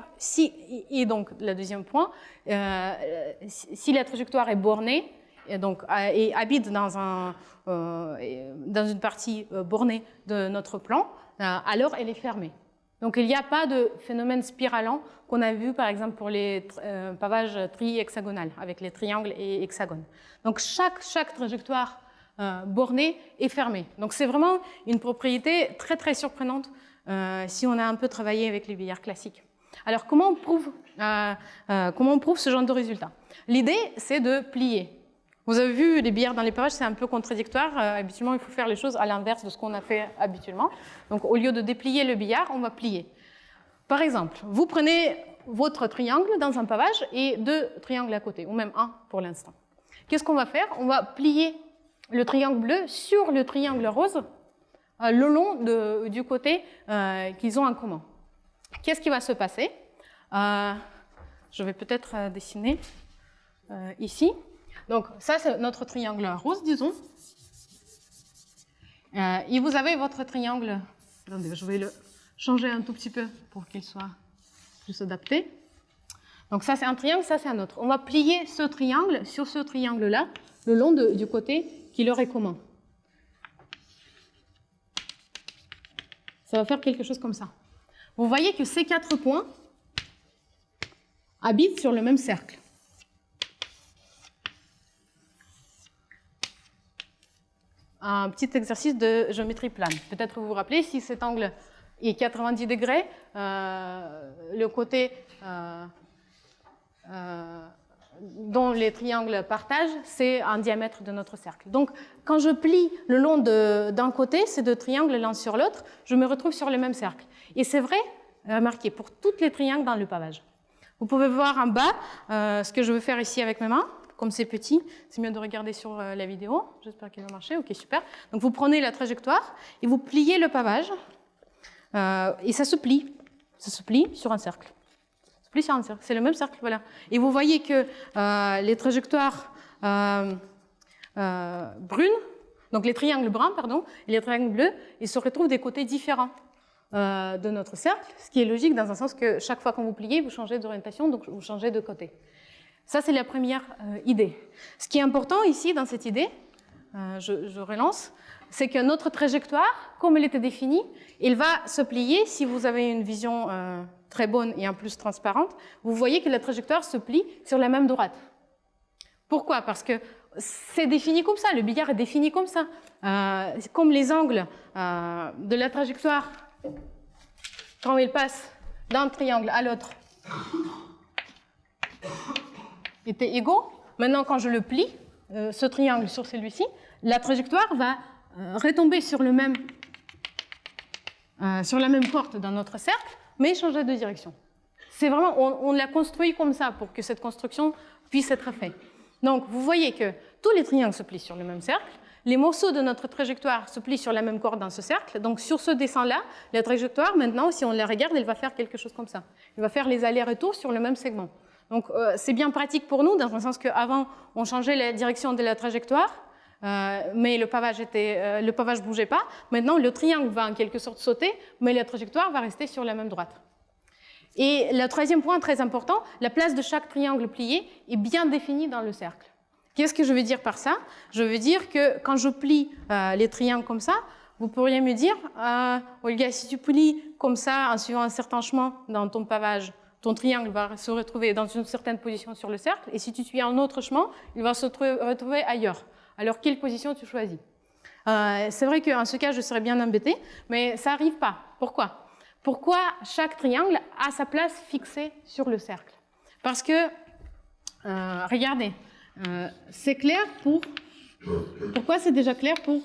et donc le deuxième point, si la trajectoire est bornée et habite dans une partie bornée de notre plan, alors elle est fermée. Donc il n'y a pas de phénomène spiralant qu'on a vu par exemple pour les pavages tri-hexagonal avec les triangles et hexagones. Donc chaque trajectoire bornée est fermée. Donc c'est vraiment une propriété très très surprenante si on a un peu travaillé avec les billards classiques. Alors comment on prouve ce genre de résultat? L'idée c'est de plier. Vous avez vu, les billards dans les pavages, c'est un peu contradictoire. Habituellement, il faut faire les choses à l'inverse de ce qu'on a fait habituellement. Donc, au lieu de déplier le billard, on va plier. Par exemple, vous prenez votre triangle dans un pavage et deux triangles à côté, ou même un pour l'instant. Qu'est-ce qu'on va faire? On va plier le triangle bleu sur le triangle rose le long du côté qu'ils ont en commun. Qu'est-ce qui va se passer? Je vais peut-être dessiner ici. Donc ça, c'est notre triangle rose, disons. Et vous avez votre triangle... Attendez, je vais le changer un tout petit peu pour qu'il soit plus adapté. Donc ça, c'est un triangle, ça, c'est un autre. On va plier ce triangle sur ce triangle-là, le long du côté qui leur est commun. Ça va faire quelque chose comme ça. Vous voyez que ces 4 points habitent sur le même cercle. Un petit exercice de géométrie plane. Peut-être vous vous rappelez, si cet angle est 90 degrés, le côté dont les triangles partagent, c'est un diamètre de notre cercle. Donc, quand je plie le long d'un côté, ces deux triangles l'un sur l'autre, je me retrouve sur le même cercle. Et c'est vrai, remarquez, pour tous les triangles dans le pavage. Vous pouvez voir en bas ce que je veux faire ici avec mes mains. Comme c'est petit, c'est mieux de regarder sur la vidéo. J'espère qu'il va marcher. Ok, super. Donc, vous prenez la trajectoire et vous pliez le pavage. Et ça se plie. Ça se plie sur un cercle. Ça se plie sur un cercle. C'est le même cercle, voilà. Et vous voyez que les trajectoires brunes, donc les triangles bruns, pardon, et les triangles bleus, ils se retrouvent des côtés différents de notre cercle, ce qui est logique dans un sens que chaque fois que vous pliez, vous changez d'orientation, donc vous changez de côté. Ça, c'est la première idée. Ce qui est important ici, dans cette idée, je relance, c'est que notre trajectoire, comme elle était définie, elle va se plier, si vous avez une vision très bonne et en plus transparente, vous voyez que la trajectoire se plie sur la même droite. Pourquoi? Parce que c'est défini comme ça, le billard est défini comme ça. Comme les angles de la trajectoire, quand il passe d'un triangle à l'autre, étaient égaux. Maintenant, quand je le plie, ce triangle sur celui-ci, la trajectoire va retomber sur la même corde dans notre cercle, mais changer de direction. C'est vraiment, on l'a construit comme ça pour que cette construction puisse être faite. Donc, vous voyez que tous les triangles se plient sur le même cercle. Les morceaux de notre trajectoire se plient sur la même corde dans ce cercle. Donc, sur ce dessin-là, la trajectoire, maintenant, si on la regarde, elle va faire quelque chose comme ça. Elle va faire les allers-retours sur le même segment. Donc, c'est bien pratique pour nous, dans le sens qu'avant, on changeait la direction de la trajectoire, mais le pavage ne bougeait pas. Maintenant, le triangle va en quelque sorte sauter, mais la trajectoire va rester sur la même droite. Et le troisième point très important, la place de chaque triangle plié est bien définie dans le cercle. Qu'est-ce que je veux dire par ça? Je veux dire que quand je plie les triangles comme ça, vous pourriez me dire, Olga, si tu plies comme ça en suivant un certain chemin dans ton pavage, ton triangle va se retrouver dans une certaine position sur le cercle, et si tu suis un autre chemin, il va se retrouver ailleurs. Alors, quelle position tu choisis? C'est vrai qu'en ce cas, je serais bien embêtée, mais ça n'arrive pas. Pourquoi? Pourquoi chaque triangle a sa place fixée sur le cercle? Parce que, regardez, c'est clair pour... Pourquoi c'est déjà clair pour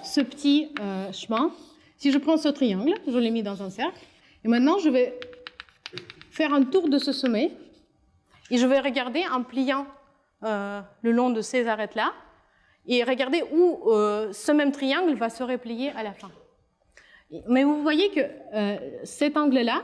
ce petit chemin? Si je prends ce triangle, je l'ai mis dans un cercle, et maintenant je vais faire un tour de ce sommet, et je vais regarder en pliant le long de ces arêtes-là, et regarder où ce même triangle va se replier à la fin. Mais vous voyez que cet angle-là,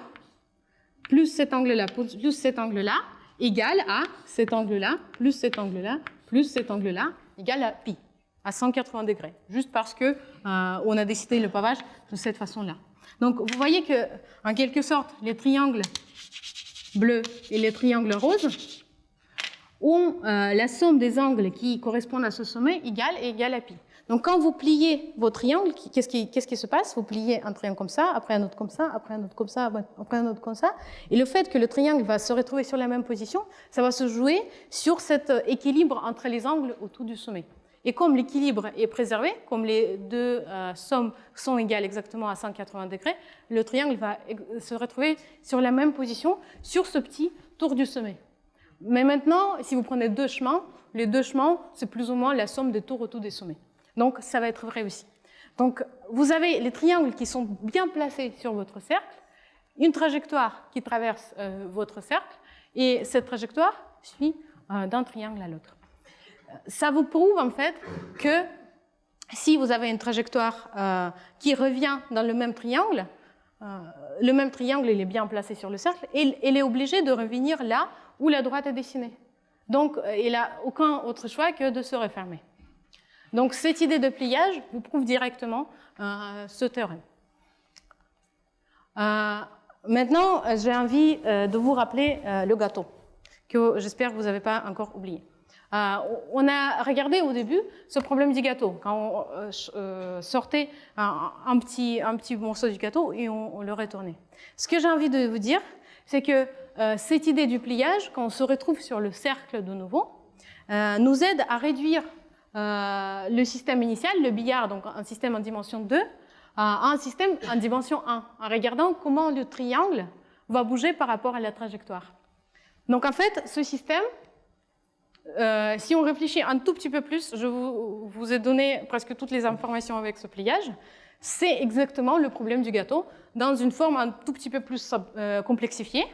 plus cet angle-là, plus cet angle-là, égale à cet angle-là, plus cet angle-là, plus cet angle-là, égale à pi, à 180 degrés, juste parce qu'on a décidé le pavage de cette façon-là. Donc, vous voyez que, en quelque sorte, les triangles bleus et les triangles roses ont la somme des angles qui correspondent à ce sommet égale à pi. Donc, quand vous pliez vos triangles, qu'est-ce qui se passe? Vous pliez un triangle comme ça, après un autre comme ça, après un autre comme ça, après un autre comme ça. Et le fait que le triangle va se retrouver sur la même position, ça va se jouer sur cet équilibre entre les angles autour du sommet. Et comme l'équilibre est préservé, comme les deux sommes sont égales exactement à 180 degrés, le triangle va se retrouver sur la même position sur ce petit tour du sommet. Mais maintenant, si vous prenez deux chemins, les deux chemins, c'est plus ou moins la somme des tours autour des sommets. Donc, ça va être vrai aussi. Donc, vous avez les triangles qui sont bien placés sur votre cercle, une trajectoire qui traverse votre cercle, et cette trajectoire suit d'un triangle à l'autre. Ça vous prouve en fait que si vous avez une trajectoire qui revient dans le même triangle il est bien placé sur le cercle, et il est obligé de revenir là où la droite est dessinée. Donc, il n'a aucun autre choix que de se refermer. Donc, cette idée de pliage vous prouve directement ce théorème. Maintenant, j'ai envie de vous rappeler le gâteau, que j'espère que vous n'avez pas encore oublié. On a regardé au début ce problème du gâteau, quand on sortait un petit morceau du gâteau et on le retournait. Ce que j'ai envie de vous dire, c'est que cette idée du pliage, quand on se retrouve sur le cercle de nouveau, nous aide à réduire le système initial, le billard, donc un système en dimension 2, à un système en dimension 1, en regardant comment le triangle va bouger par rapport à la trajectoire. Donc en fait, ce système, si on réfléchit un tout petit peu plus, je vous ai donné presque toutes les informations avec ce pliage, c'est exactement le problème du gâteau, dans une forme un tout petit peu plus complexifiée.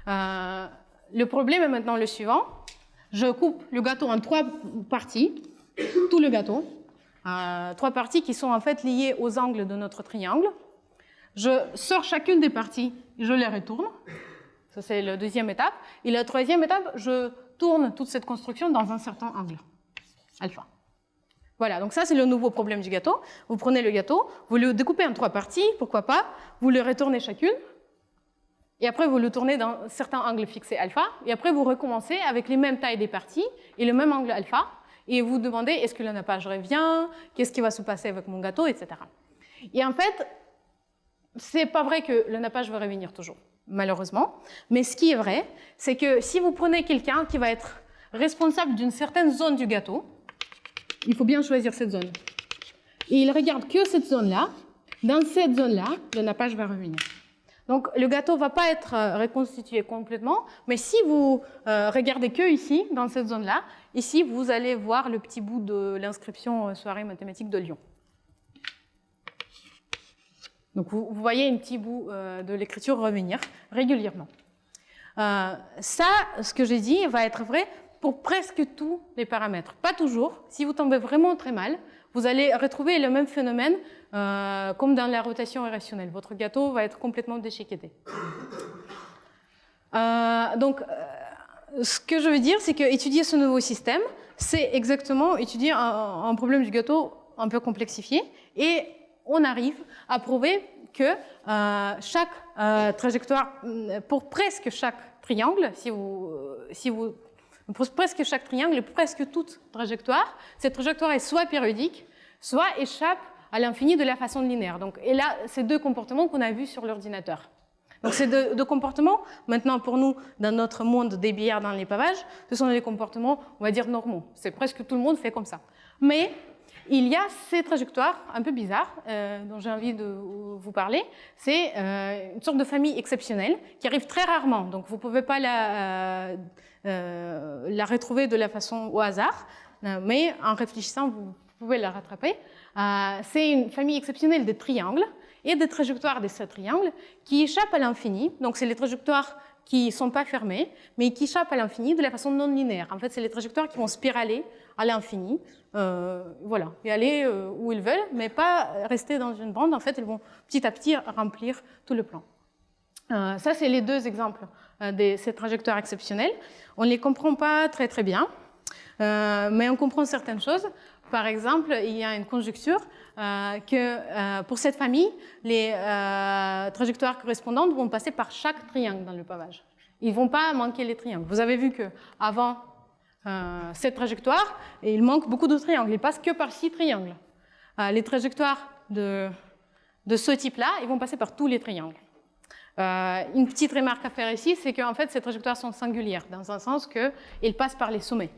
Le problème est maintenant le suivant. Je coupe le gâteau en 3 parties, tout le gâteau, 3 parties qui sont en fait liées aux angles de notre triangle. Je sors chacune des parties et je les retourne. Ça, c'est la deuxième étape. Et la troisième étape, je tourne toute cette construction dans un certain angle, alpha. Voilà, donc ça, c'est le nouveau problème du gâteau. Vous prenez le gâteau, vous le découpez en 3 parties, pourquoi pas, vous le retournez chacune, et et après vous le tournez dans certains angles fixés alpha, et après vous recommencez avec les mêmes tailles des parties et le même angle alpha, et vous demandez est-ce que le nappage revient, qu'est-ce qui va se passer avec mon gâteau, etc. Et en fait, c'est pas vrai que le nappage va revenir toujours, malheureusement, mais ce qui est vrai, c'est que si vous prenez quelqu'un qui va être responsable d'une certaine zone du gâteau, il faut bien choisir cette zone. Et il regarde que cette zone-là. Dans cette zone-là, le nappage va revenir. Donc, le gâteau ne va pas être reconstitué complètement, mais si vous regardez que ici, dans cette zone-là, ici, vous allez voir le petit bout de l'inscription soirée mathématique de Lyon. Donc, vous voyez un petit bout de l'écriture revenir régulièrement. Ça, ce que j'ai dit, va être vrai pour presque tous les paramètres. Pas toujours. Si vous tombez vraiment très mal, vous allez retrouver le même phénomène comme dans la rotation irrationnelle. Votre gâteau va être complètement déchiqueté. Donc, ce que je veux dire, c'est qu'étudier ce nouveau système, c'est exactement étudier un problème du gâteau un peu complexifié. Et on arrive à prouver que chaque trajectoire, pour presque chaque triangle, pour presque chaque triangle, presque toute trajectoire, cette trajectoire est soit périodique, soit échappe à l'infini de la façon linéaire. Donc, et là, c'est deux comportements qu'on a vus sur l'ordinateur. Donc, ces deux comportements, maintenant pour nous, dans notre monde des billards dans les pavages, ce sont des comportements, on va dire, normaux. C'est presque tout le monde fait comme ça. Mais il y a ces trajectoires un peu bizarres dont j'ai envie de vous parler. C'est une sorte de famille exceptionnelle qui arrive très rarement. Donc, vous ne pouvez pas la retrouver de la façon au hasard, mais en réfléchissant, vous pouvez la rattraper. C'est une famille exceptionnelle de triangles et des trajectoires de ces triangles qui échappent à l'infini. Donc, c'est les trajectoires qui ne sont pas fermées, mais qui échappent à l'infini de la façon non linéaire. En fait, c'est les trajectoires qui vont spiraler à l'infini, voilà, et aller où ils veulent, mais pas rester dans une bande. En fait, elles vont petit à petit remplir tout le plan. Ça, c'est les deux exemples de ces trajectoires exceptionnelles. On ne les comprend pas très très bien, mais on comprend certaines choses. Par exemple, il y a une conjecture que pour cette famille, les trajectoires correspondantes vont passer par chaque triangle dans le pavage. Ils ne vont pas manquer les triangles. Vous avez vu qu'avant cette trajectoire, il manque beaucoup de triangles. Ils passent que par 6 triangles. Les trajectoires de ce type-là, ils vont passer par tous les triangles. Une petite remarque à faire ici, c'est qu'en fait, ces trajectoires sont singulières, dans un sens qu'elles passent par les sommets.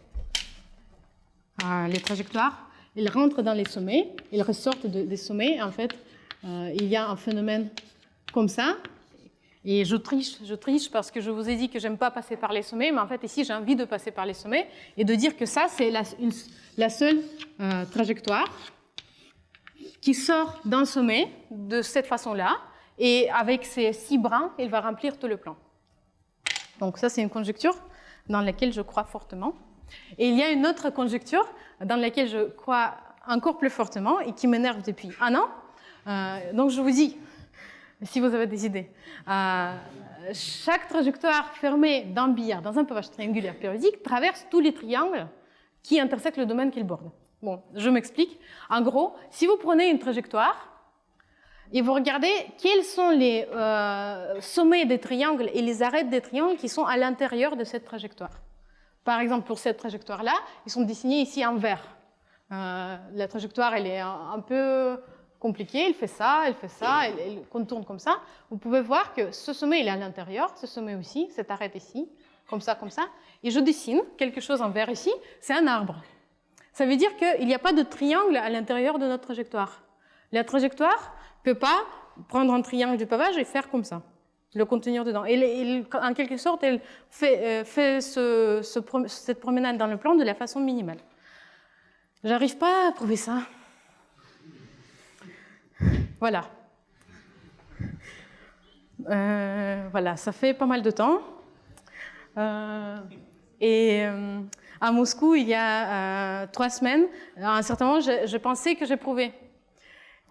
Les trajectoires, ils rentrent dans les sommets, ils ressortent des sommets. En fait, il y a un phénomène comme ça. Et je triche parce que je vous ai dit que j'aime pas passer par les sommets, mais en fait, ici, j'ai envie de passer par les sommets et de dire que ça, c'est la seule trajectoire qui sort d'un sommet de cette façon-là. Et avec ces 6 brins, il va remplir tout le plan. Donc ça, c'est une conjecture dans laquelle je crois fortement. Et il y a une autre conjecture dans laquelle je crois encore plus fortement et qui m'énerve depuis un an. Donc je vous dis, si vous avez des idées, chaque trajectoire fermée d'un billard, dans un pavage triangulaire périodique, traverse tous les triangles qui intersectent le domaine qu'il borde. Bon, je m'explique. En gros, si vous prenez une trajectoire, et vous regardez quels sont les sommets des triangles et les arêtes des triangles qui sont à l'intérieur de cette trajectoire. Par exemple, pour cette trajectoire-là, ils sont dessinés ici en vert. La trajectoire, elle est un peu compliquée, elle fait ça, elle contourne comme ça. Vous pouvez voir que ce sommet, il est à l'intérieur, ce sommet aussi, cette arête ici, comme ça. Et je dessine quelque chose en vert ici, c'est un arbre. Ça veut dire qu'il n'y a pas de triangle à l'intérieur de notre trajectoire. La trajectoire ne peut pas prendre un triangle du pavage et faire comme ça, le contenir dedans. Et en quelque sorte, elle fait cette promenade dans le plan de la façon minimale. J'arrive pas à prouver ça. Voilà. Voilà, ça fait pas mal de temps. À Moscou, il y a 3 semaines, à un certain moment, je pensais que j'ai prouvé.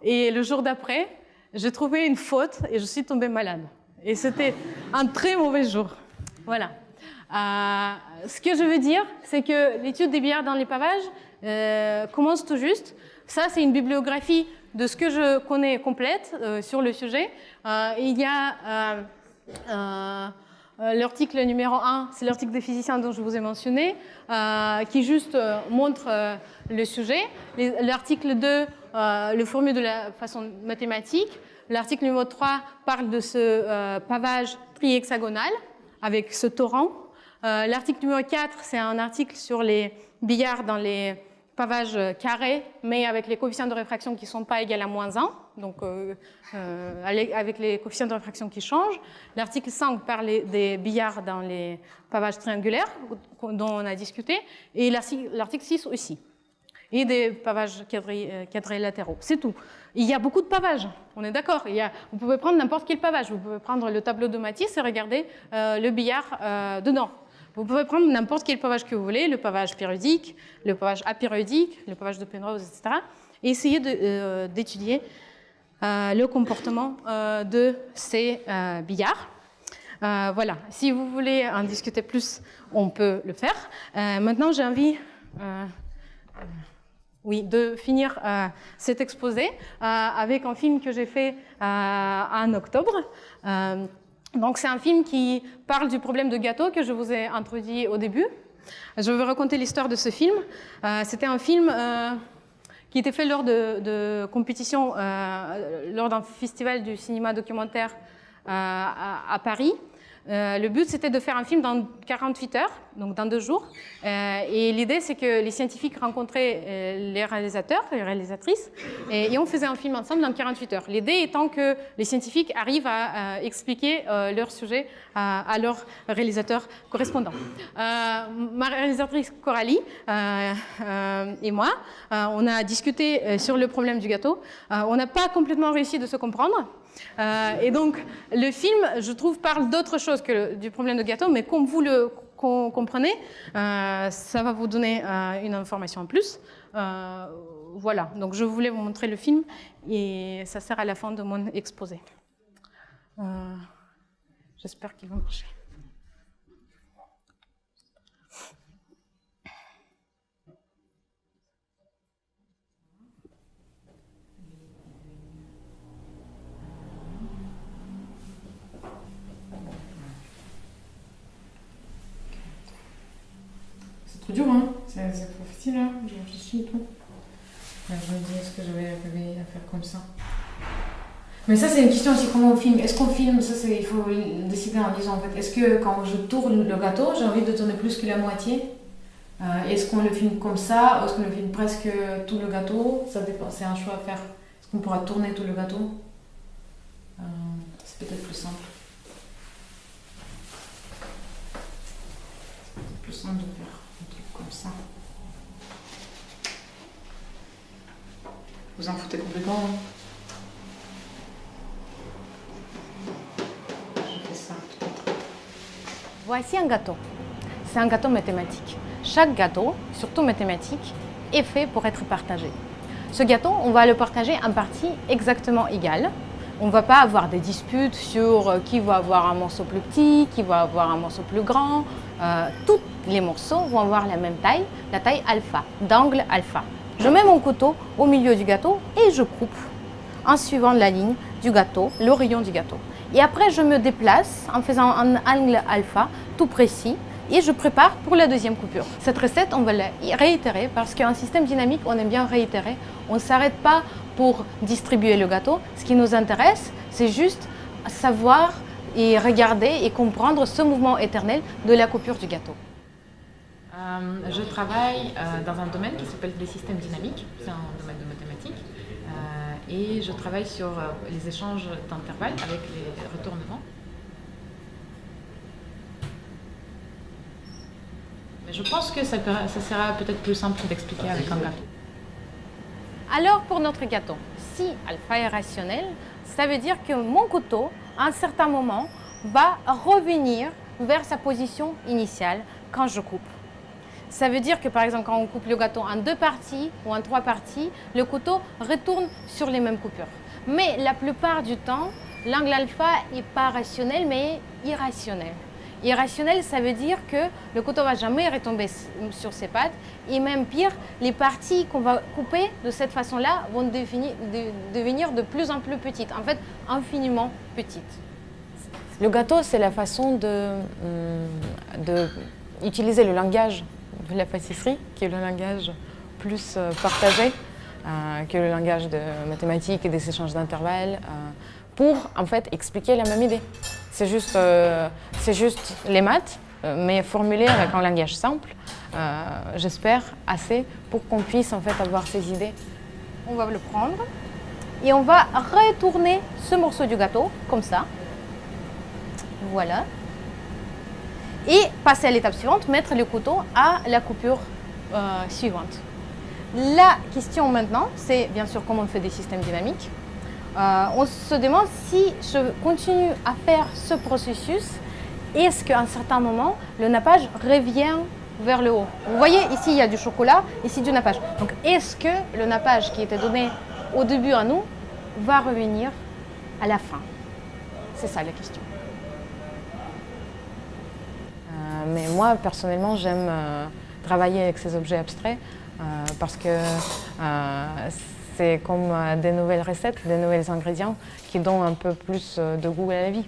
Et le jour d'après, j'ai trouvé une faute et je suis tombée malade. Et c'était un très mauvais jour. Voilà. Ce que je veux dire, c'est que l'étude des billards dans les pavages commence tout juste. Ça, c'est une bibliographie de ce que je connais complète sur le sujet. Il y a L'article numéro 1, c'est l'article des physiciens dont je vous ai mentionné, qui juste montre le sujet. L'article 2, le formule de la façon mathématique. L'article numéro 3 parle de ce pavage trihexagonal avec ce torrent. L'article numéro 4, c'est un article sur les billards dans les pavages carrés, mais avec les coefficients de réfraction qui ne sont pas égaux à -1, donc avec les coefficients de réfraction qui changent. L'article 5 parle des billards dans les pavages triangulaires, dont on a discuté, et l'article 6 aussi, et des pavages quadrilatéraux. C'est tout. Il y a beaucoup de pavages, on est d'accord. Vous pouvez prendre n'importe quel pavage. Vous pouvez prendre le tableau de Matisse et regarder le billard dedans. Vous pouvez prendre n'importe quel pavage que vous voulez, le pavage périodique, le pavage apériodique, le pavage de Penrose, etc. Et essayer d'étudier le comportement de ces billards. Voilà, si vous voulez en discuter plus, on peut le faire. Maintenant, j'ai envie de finir cet exposé avec un film que j'ai fait en octobre. Donc, c'est un film qui parle du problème de gâteau que je vous ai introduit au début. Je vais raconter l'histoire de ce film. C'était un film qui était fait lors de compétitions, lors d'un festival du cinéma documentaire à Paris. Le but, c'était de faire un film dans 48 heures, donc dans 2 jours. Et l'idée, c'est que les scientifiques rencontraient les réalisateurs, les réalisatrices, et on faisait un film ensemble dans 48 heures. L'idée étant que les scientifiques arrivent à expliquer leur sujet à leurs réalisateurs correspondants. Ma réalisatrice Coralie et moi, on a discuté sur le problème du gâteau. On n'a pas complètement réussi de se comprendre. Et donc, le film, je trouve, parle d'autre chose que du problème de gâteau, mais comme vous le comprenez, ça va vous donner une information en plus. Voilà, donc je voulais vous montrer le film et ça sert à la fin de mon exposé. J'espère qu'il va marcher. C'est dur, hein? C'est pas facile, hein? Je réfléchis et tout. Ouais, je me dis, est-ce que j'avais à faire comme ça? Mais ça, c'est une question aussi, comment on filme. Est-ce qu'on filme? Ça, il faut décider en disant, en fait, est-ce que quand je tourne le gâteau, j'ai envie de tourner plus que la moitié? Est-ce qu'on le filme comme ça? Ou est-ce qu'on le filme presque tout le gâteau? Ça dépend, c'est un choix à faire. Est-ce qu'on pourra tourner tout le gâteau? C'est peut-être plus simple. C'est plus simple de faire un truc comme ça. Vous en foutez complètement, hein? Je fais ça, peut-être. Voici un gâteau. C'est un gâteau mathématique. Chaque gâteau, surtout mathématique, est fait pour être partagé. Ce gâteau, on va le partager en parties exactement égales. On ne va pas avoir des disputes sur qui va avoir un morceau plus petit, qui va avoir un morceau plus grand. Tous les morceaux vont avoir la même taille, la taille alpha, d'angle alpha. Je mets mon couteau au milieu du gâteau et je coupe en suivant la ligne du gâteau, le rayon du gâteau. Et après, je me déplace en faisant un angle alpha tout précis et je prépare pour la deuxième coupure. Cette recette, on va la réitérer parce qu'un système dynamique, on aime bien réitérer. On ne s'arrête pas pour distribuer le gâteau. Ce qui nous intéresse, c'est juste savoir et regarder et comprendre ce mouvement éternel de la coupure du gâteau. Je travaille dans un domaine qui s'appelle les systèmes dynamiques. C'est un domaine de mathématiques. Et je travaille sur les échanges d'intervalles avec les retournements. Mais je pense que ça sera peut-être plus simple d'expliquer avec un gâteau. Alors pour notre gâteau, si alpha est rationnel, ça veut dire que mon couteau, à un certain moment, va revenir vers sa position initiale quand je coupe. Ça veut dire que par exemple, quand on coupe le gâteau en 2 parties ou en 3 parties, le couteau retourne sur les mêmes coupures. Mais la plupart du temps, l'angle alpha n'est pas rationnel, mais irrationnel. Irrationnel, ça veut dire que le couteau ne va jamais retomber sur ses pattes. Et même pire, les parties qu'on va couper de cette façon-là vont devenir de plus en plus petites. En fait, infiniment petites. Le gâteau, c'est la façon d'utiliser le langage de la pâtisserie, qui est le langage plus partagé que le langage de mathématiques et des échanges d'intervalles, pour en fait expliquer la même idée. C'est juste les maths, mais formulées avec un langage simple, j'espère assez pour qu'on puisse en fait avoir ces idées. On va le prendre et on va retourner ce morceau du gâteau comme ça. Voilà. Et passer à l'étape suivante, mettre le couteau à la coupure suivante. La question maintenant, c'est bien sûr comment on fait des systèmes dynamiques. On se demande si je continue à faire ce processus, est-ce qu'à un certain moment, le nappage revient vers le haut. Vous voyez, ici, il y a du chocolat, ici du nappage. Donc, est-ce que le nappage qui était donné au début à nous va revenir à la fin? C'est ça la question. Mais moi, personnellement, j'aime travailler avec ces objets abstraits parce que c'est comme des nouvelles recettes, des nouveaux ingrédients qui donnent un peu plus de goût à la vie.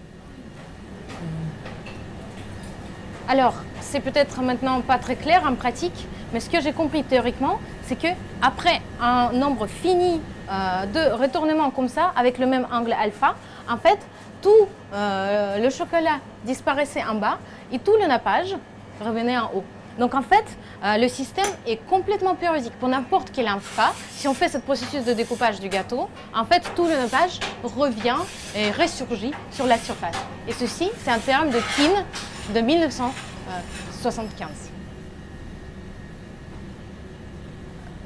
Alors, c'est peut-être maintenant pas très clair en pratique, mais ce que j'ai compris théoriquement, c'est qu'après un nombre fini de retournements comme ça, avec le même angle alpha, en fait, tout le chocolat disparaissait en bas et tout le nappage revenait en haut. Donc en fait, le système est complètement périodique. Pour n'importe quel alpha, si on fait ce processus de découpage du gâteau, en fait, tout le nappage revient et ressurgit sur la surface. Et ceci, c'est un théorème de Keene de 1975.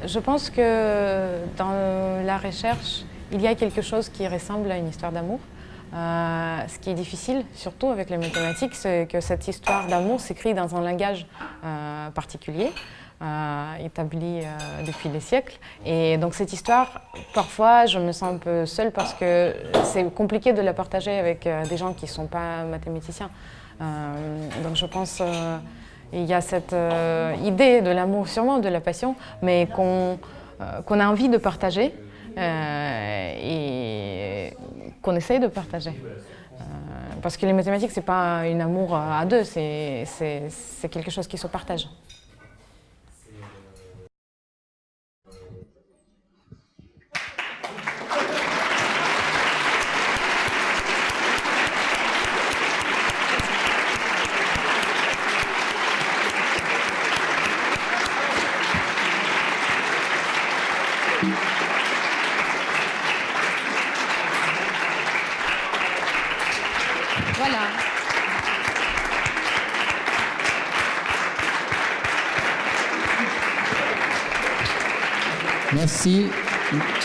Je pense que dans la recherche, il y a quelque chose qui ressemble à une histoire d'amour. Ce qui est difficile, surtout avec les mathématiques, c'est que cette histoire d'amour s'écrit dans un langage particulier, établi depuis des siècles. Et donc cette histoire, parfois, je me sens un peu seule parce que c'est compliqué de la partager avec des gens qui ne sont pas mathématiciens. Donc je pense qu'il y a cette idée de l'amour, sûrement de la passion, mais qu'on a envie de partager. Et qu'on essaye de partager. Parce que les mathématiques, ce n'est pas un amour à deux, c'est quelque chose qui se partage. Voilà.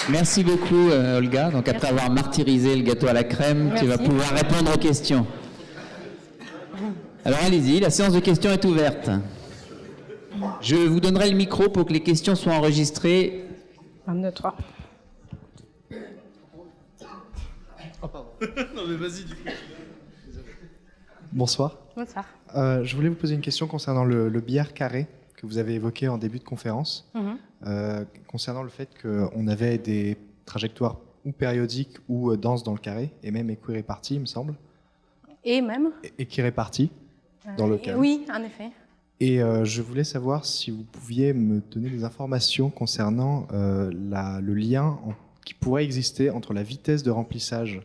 Merci beaucoup Olga. Donc après avoir martyrisé le gâteau à la crème, tu vas pouvoir répondre aux questions. Alors allez-y, la séance de questions est ouverte. Je vous donnerai le micro pour que les questions soient enregistrées. 1, 2, 3. Oh pardon. Non mais vas-y du coup. Bonsoir. Bonsoir. Je voulais vous poser une question concernant le billard carré que vous avez évoqué en début de conférence, concernant le fait qu'on avait des trajectoires ou périodiques ou denses dans le carré, et même équiréparties, il me semble. Et même Équiréparties dans le carré. Oui, en effet. Et je voulais savoir si vous pouviez me donner des informations concernant le lien qui pourrait exister entre la vitesse de remplissage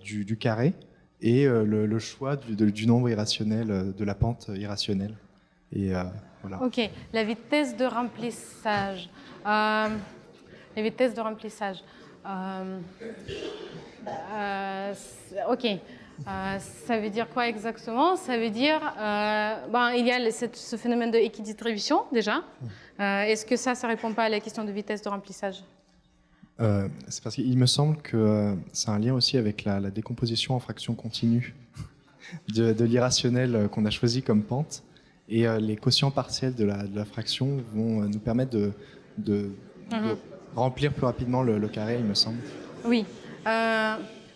du carré et le choix du nombre irrationnel, de la pente irrationnelle. Et voilà. Ok, la vitesse de remplissage. Les vitesses de remplissage. Ok. Ça veut dire quoi exactement? Ça veut dire, il y a ce phénomène de équidistribution déjà. Est-ce que ça répond pas à la question de vitesse de remplissage? C'est parce qu'il me semble que c'est un lien aussi avec la décomposition en fractions continues de l'irrationnel qu'on a choisi comme pente. Et les quotients partiels de la fraction vont nous permettre de remplir plus rapidement le carré, il me semble. Oui.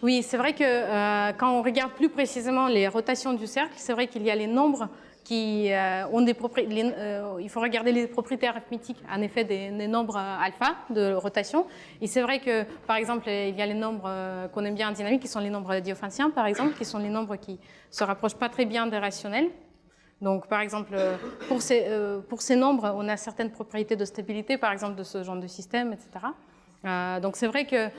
Oui, c'est vrai que quand on regarde plus précisément les rotations du cercle, c'est vrai qu'il y a les nombres qui ont des propriétés. Il faut regarder les propriétés arithmétiques, en effet, des nombres alpha de rotation. Et c'est vrai que, par exemple, il y a les nombres qu'on aime bien en dynamique, qui sont les nombres diophantiens, par exemple, qui sont les nombres qui se rapprochent pas très bien des rationnels. Donc, par exemple, pour ces nombres, on a certaines propriétés de stabilité, par exemple, de ce genre de système, etc. Donc c'est vrai que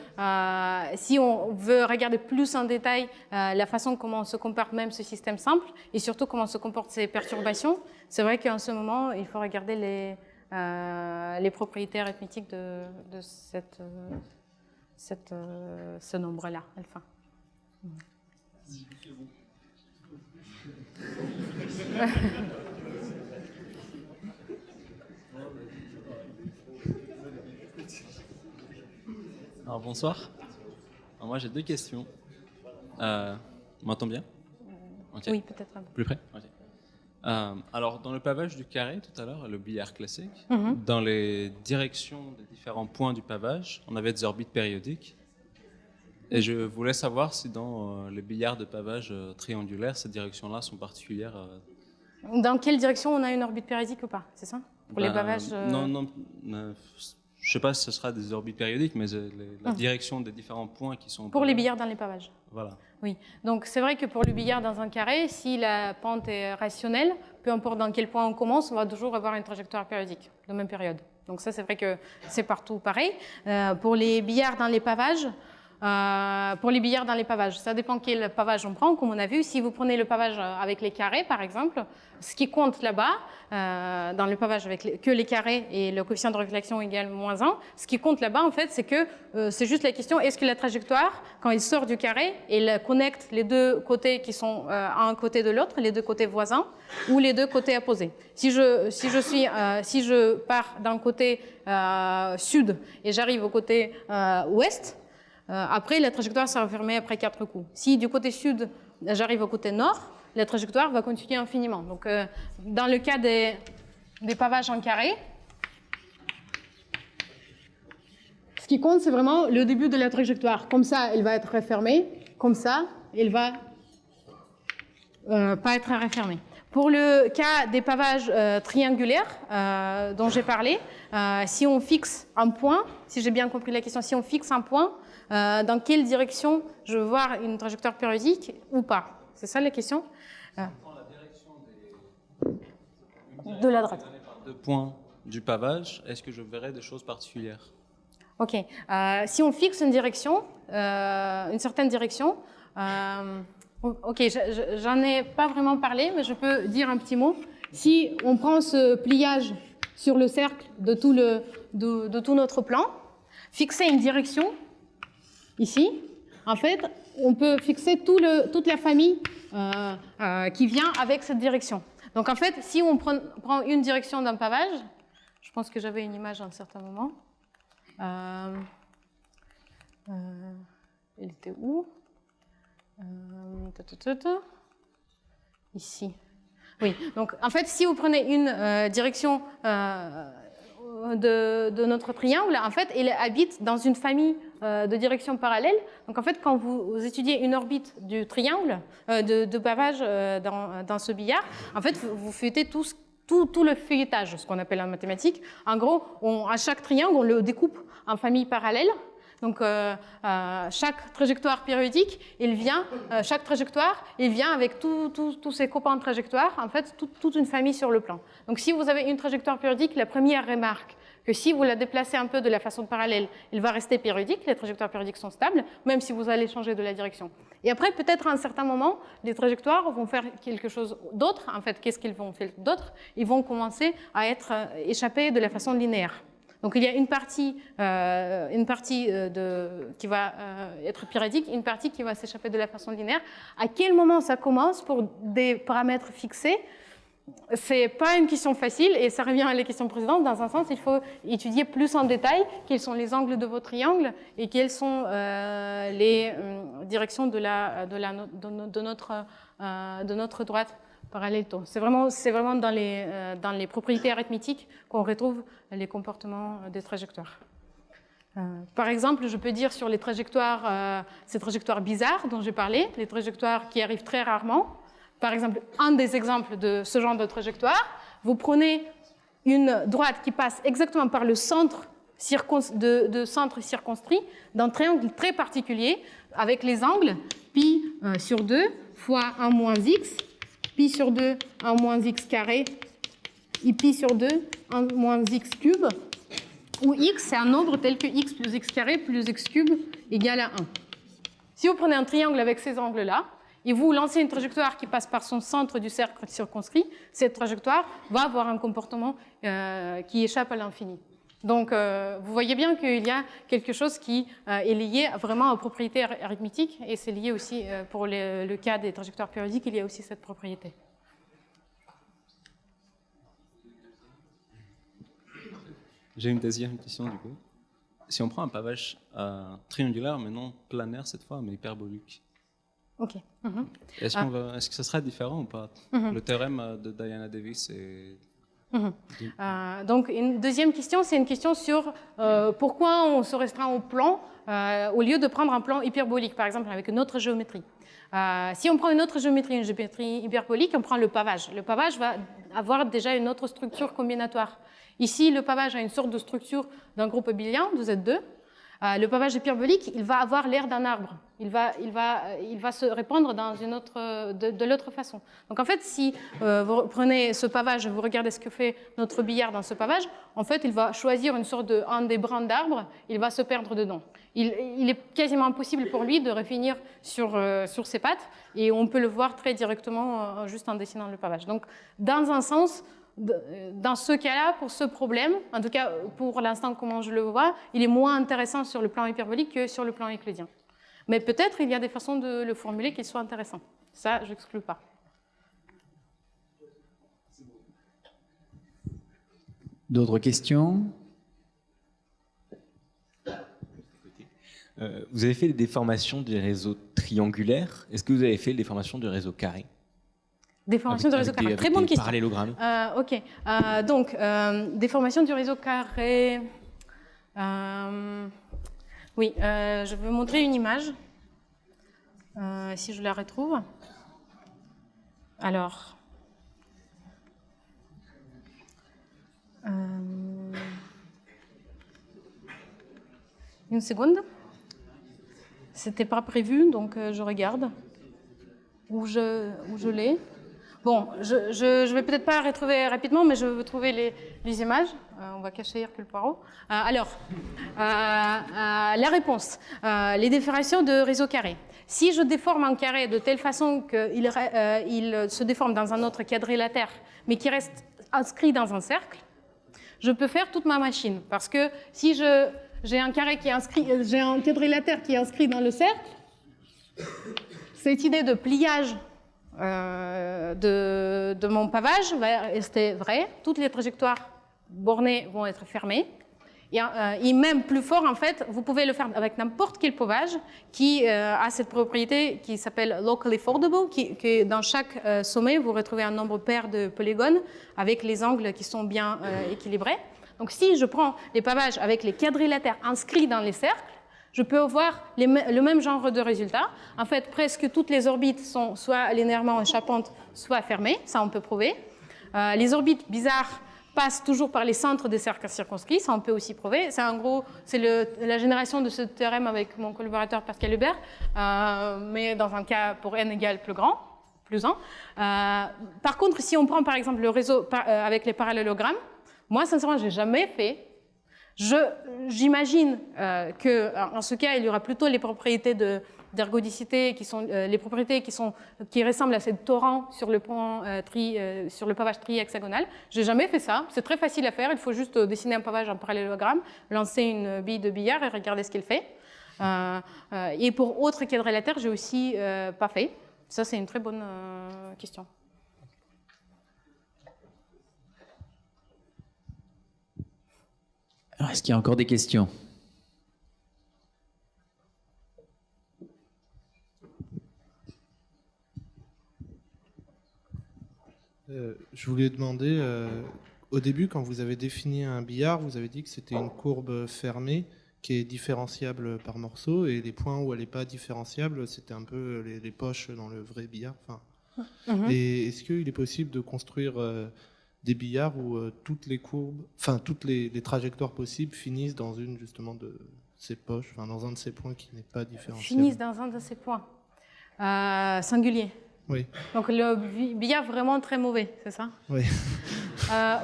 si on veut regarder plus en détail la façon comment se comporte même ce système simple et surtout comment se comportent ces perturbations, c'est vrai qu'en ce moment, il faut regarder les propriétés arithmétiques de ce nombre-là, alpha. Alors bonsoir. Alors, moi j'ai deux questions. On m'entend bien? Okay. Oui, peut-être un peu. Plus près? Okay. Alors dans le pavage du carré tout à l'heure, le billard classique, Mm-hmm. dans les directions des différents points du pavage, on avait des orbites périodiques. Et je voulais savoir si dans les billards de pavage triangulaires, ces directions-là sont particulières. Dans quelle direction on a une orbite périodique ou pas, c'est ça? Pour les pavages Non, je ne sais pas si ce sera des orbites périodiques, mais la direction des différents points qui sont... Pour les billards dans les pavages. Voilà. Oui, donc c'est vrai que pour le billard dans un carré, si la pente est rationnelle, peu importe dans quel point on commence, on va toujours avoir une trajectoire périodique de même période. Donc ça, c'est vrai que c'est partout pareil. Pour les billards dans les pavages, ça dépend quel pavage on prend. Comme on a vu, si vous prenez le pavage avec les carrés, par exemple, ce qui compte là-bas, dans le pavage avec que les carrés et le coefficient de réflexion égale -1, ce qui compte là-bas, en fait, c'est que c'est juste la question, est-ce que la trajectoire, quand il sort du carré, elle connecte les deux côtés qui sont à un côté de l'autre, les deux côtés voisins, ou les deux côtés opposés. Si je pars d'un côté sud et j'arrive au côté ouest, après, la trajectoire sera fermée après 4 coups. Si du côté sud, j'arrive au côté nord, la trajectoire va continuer infiniment. Donc, dans le cas des pavages en carré, ce qui compte, c'est vraiment le début de la trajectoire. Comme ça, elle va être refermée. Comme ça, elle va pas être refermée. Pour le cas des pavages triangulaires dont j'ai parlé, si on fixe un point, si j'ai bien compris la question, si on fixe un point, dans quelle direction je veux voir une trajectoire périodique ou pas? C'est ça la question? De la droite. De points du pavage, est-ce que je verrai des choses particulières? Ok. Si on fixe une direction, une certaine direction, ok, j'en ai pas vraiment parlé, mais je peux dire un petit mot. Si on prend ce pliage sur le cercle de tout notre plan, fixer une direction, ici, en fait, on peut fixer toute la famille qui vient avec cette direction. Donc en fait, si on prend une direction d'un pavage, je pense que j'avais une image à un certain moment. Elle était où? Ici. Oui, donc en fait, si vous prenez une direction de notre triangle, en fait, il habite dans une famille de directions parallèles. Donc en fait, quand vous étudiez une orbite du triangle, de pavage dans ce billard, en fait, vous feuilletez tout le feuilletage, ce qu'on appelle en mathématiques. En gros, à chaque triangle, on le découpe en familles parallèles. Donc, chaque trajectoire périodique, chaque trajectoire, il vient avec tous ses copains de trajectoire, en fait, toute une famille sur le plan. Donc, si vous avez une trajectoire périodique, la première remarque, que si vous la déplacez un peu de la façon parallèle, elle va rester périodique, les trajectoires périodiques sont stables, même si vous allez changer de la direction. Et après, peut-être à un certain moment, les trajectoires vont faire quelque chose d'autre. En fait, qu'est-ce qu'ils vont faire d'autre? Ils vont commencer à être échappés de la façon linéaire. Donc il y a une partie qui va être périodique, une partie qui va s'échapper de la façon linéaire. À quel moment ça commence pour des paramètres fixés? C'est pas une question facile et ça revient à la question précédente. Dans un sens, il faut étudier plus en détail quels sont les angles de vos triangles et quelles sont les directions de notre droite parallèle taux. C'est vraiment dans les propriétés arithmétiques qu'on retrouve les comportements des trajectoires. Par exemple, je peux dire sur les trajectoires, ces trajectoires bizarres dont j'ai parlé, les trajectoires qui arrivent très rarement. Par exemple, un des exemples de ce genre de trajectoire, vous prenez une droite qui passe exactement par le centre centre circonscrit d'un triangle très particulier avec les angles pi sur 2 fois 1 moins x, pi sur 2, 1 moins x carré, et pi sur 2, 1 moins x cube, où x c'est un nombre tel que x plus x carré plus x cube égale à 1. Si vous prenez un triangle avec ces angles-là, et vous lancez une trajectoire qui passe par son centre du cercle circonscrit, cette trajectoire va avoir un comportement qui échappe à l'infini. Donc, vous voyez bien qu'il y a quelque chose qui est lié vraiment aux propriétés arithmétiques, et c'est lié aussi, pour le cas des trajectoires périodiques, il y a aussi cette propriété. J'ai une deuxième question du coup. Si on prend un pavage triangulaire, mais non planaire cette fois, mais hyperbolique, OK. est-ce que ça serait différent ou pas? Le théorème de Diana Davis est... Donc, une deuxième question, c'est une question sur pourquoi on se restreint au plan au lieu de prendre un plan hyperbolique, par exemple, avec une autre géométrie. Si on prend une autre géométrie, une géométrie hyperbolique, on prend le pavage. Le pavage va avoir déjà une autre structure combinatoire. Ici, le pavage a une sorte de structure d'un groupe abélien, de Z2. Le pavage hyperbolique, il va avoir l'air d'un arbre. Il va se répandre dans une autre, de l'autre façon. Donc en fait, si vous prenez ce pavage, vous regardez ce que fait notre billard dans ce pavage, en fait, il va choisir une sorte un des brins d'arbre, il va se perdre dedans. Il est quasiment impossible pour lui de refinir sur ses pattes, et on peut le voir très directement juste en dessinant le pavage. Donc, dans un sens, dans ce cas-là, pour ce problème, en tout cas pour l'instant comment je le vois, il est moins intéressant sur le plan hyperbolique que sur le plan euclidien. Mais peut-être il y a des façons de le formuler qui soient intéressantes. Ça, je n'exclus pas. D'autres questions? Vous avez fait des déformations des réseaux triangulaires. Est-ce que vous avez fait des déformations du réseau carré? Déformation du réseau carré. Très bonne question. Parallélogrammes. OK. Donc, déformation du réseau carré. Oui, je vais montrer une image. Si je la retrouve. Alors. Une seconde. C'était pas prévu, donc je regarde où je l'ai. Bon, je vais peut-être pas retrouver rapidement, mais je veux trouver les images. On va cacher Hercule Poirot. Alors, la réponse. Les déformations de réseau carré. Si je déforme un carré de telle façon qu'il se déforme dans un autre quadrilatère, mais qui reste inscrit dans un cercle, je peux faire toute ma machine. Parce que si j'ai un carré qui est inscrit, j'ai un quadrilatère qui est inscrit dans le cercle, cette idée de pliage de mon pavage va rester vraie. Toutes les trajectoires bornées vont être fermées. Et même plus fort, en fait, vous pouvez le faire avec n'importe quel pavage qui a cette propriété qui s'appelle locally foldable, que dans chaque sommet, vous retrouvez un nombre pair de polygones avec les angles qui sont bien équilibrés. Donc si je prends les pavages avec les quadrilatères inscrits dans les cercles, je peux avoir le même genre de résultat. En fait, presque toutes les orbites sont soit linéairement échappantes, soit fermées. Ça, on peut prouver. Les orbites bizarres passent toujours par les centres des cercles circonscrits. Ça, on peut aussi prouver. C'est en gros, c'est la génération de ce théorème avec mon collaborateur Pascal Hubert, mais dans un cas pour n égale plus 1. Par contre, si on prend par exemple le réseau avec les parallélogrammes, moi, sincèrement, je n'ai jamais fait. J'imagine qu'en ce cas, il y aura plutôt les propriétés d'ergodicité qui sont les propriétés qui ressemblent à ces torrents sur le sur le pavage tri-hexagonal. J'ai jamais fait ça. C'est très facile à faire. Il faut juste dessiner un pavage en parallélogramme, lancer une bille de billard et regarder ce qu'il fait. Et pour autres quadrilatères, j'ai aussi pas fait. Ça, c'est une très bonne question. Alors, est-ce qu'il y a encore des questions? Je voulais demander, au début, quand vous avez défini un billard, vous avez dit que c'était une courbe fermée. qui est différenciable par morceau, et les points où elle n'est pas différenciable, c'était un peu les poches dans le vrai billard. Et est-ce qu'il est possible de construire des billards où toutes les courbes, toutes les trajectoires possibles finissent dans une justement de ces poches, dans un de ces points qui n'est pas différenciable? Finissent dans un de ces points. Singulier. Oui. Donc le billard vraiment très mauvais, c'est ça? Oui.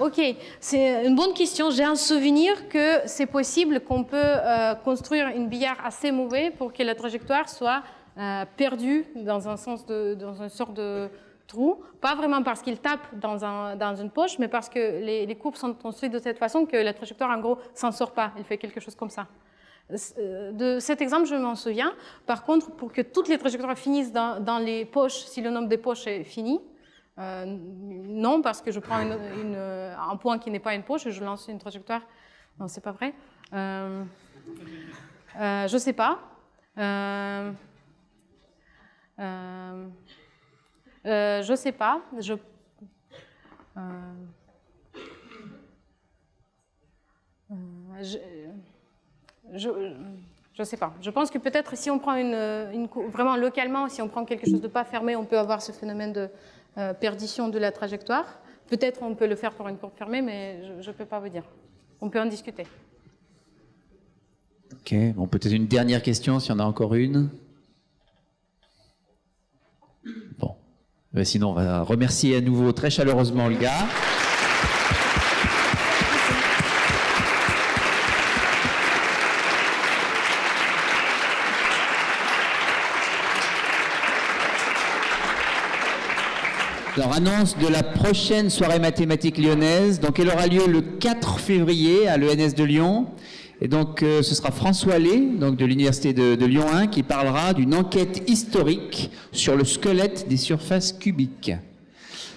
Ok, c'est une bonne question. J'ai un souvenir que c'est possible qu'on peut construire une billard assez mauvais pour que la trajectoire soit perdue dans dans une sorte de trou. Pas vraiment parce qu'il tape dans une poche, mais parce que les courbes sont construites de cette façon que la trajectoire, en gros, s'en sort pas. Il fait quelque chose comme ça. De cet exemple, je m'en souviens. Par contre, pour que toutes les trajectoires finissent dans les poches, si le nombre des poches est fini, non, parce que je prends un point qui n'est pas une poche et je lance une trajectoire. Non, c'est pas vrai. Je sais pas. Je sais pas. Je sais pas. Je pense que peut-être si on prend vraiment localement, si on prend quelque chose de pas fermé, on peut avoir ce phénomène de perdition de la trajectoire. Peut-être on peut le faire pour une courbe fermée, mais je ne peux pas vous dire. On peut en discuter. Ok, bon, peut-être une dernière question, s'il y en a encore une. Bon, sinon on va remercier à nouveau très chaleureusement Olga. Alors, annonce de la prochaine soirée mathématique lyonnaise. Donc, elle aura lieu le 4 février à l'ENS de Lyon. Et donc, ce sera François Lé, donc de l'Université de Lyon 1, qui parlera d'une enquête historique sur le squelette des surfaces cubiques.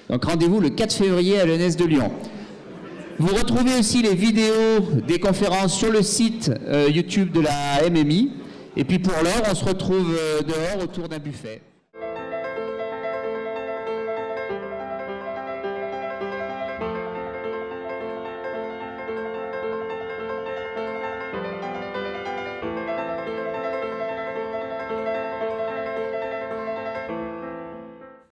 Donc, rendez-vous le 4 février à l'ENS de Lyon. Vous retrouvez aussi les vidéos des conférences sur le site YouTube de la MMI. Et puis, pour l'heure, on se retrouve dehors autour d'un buffet.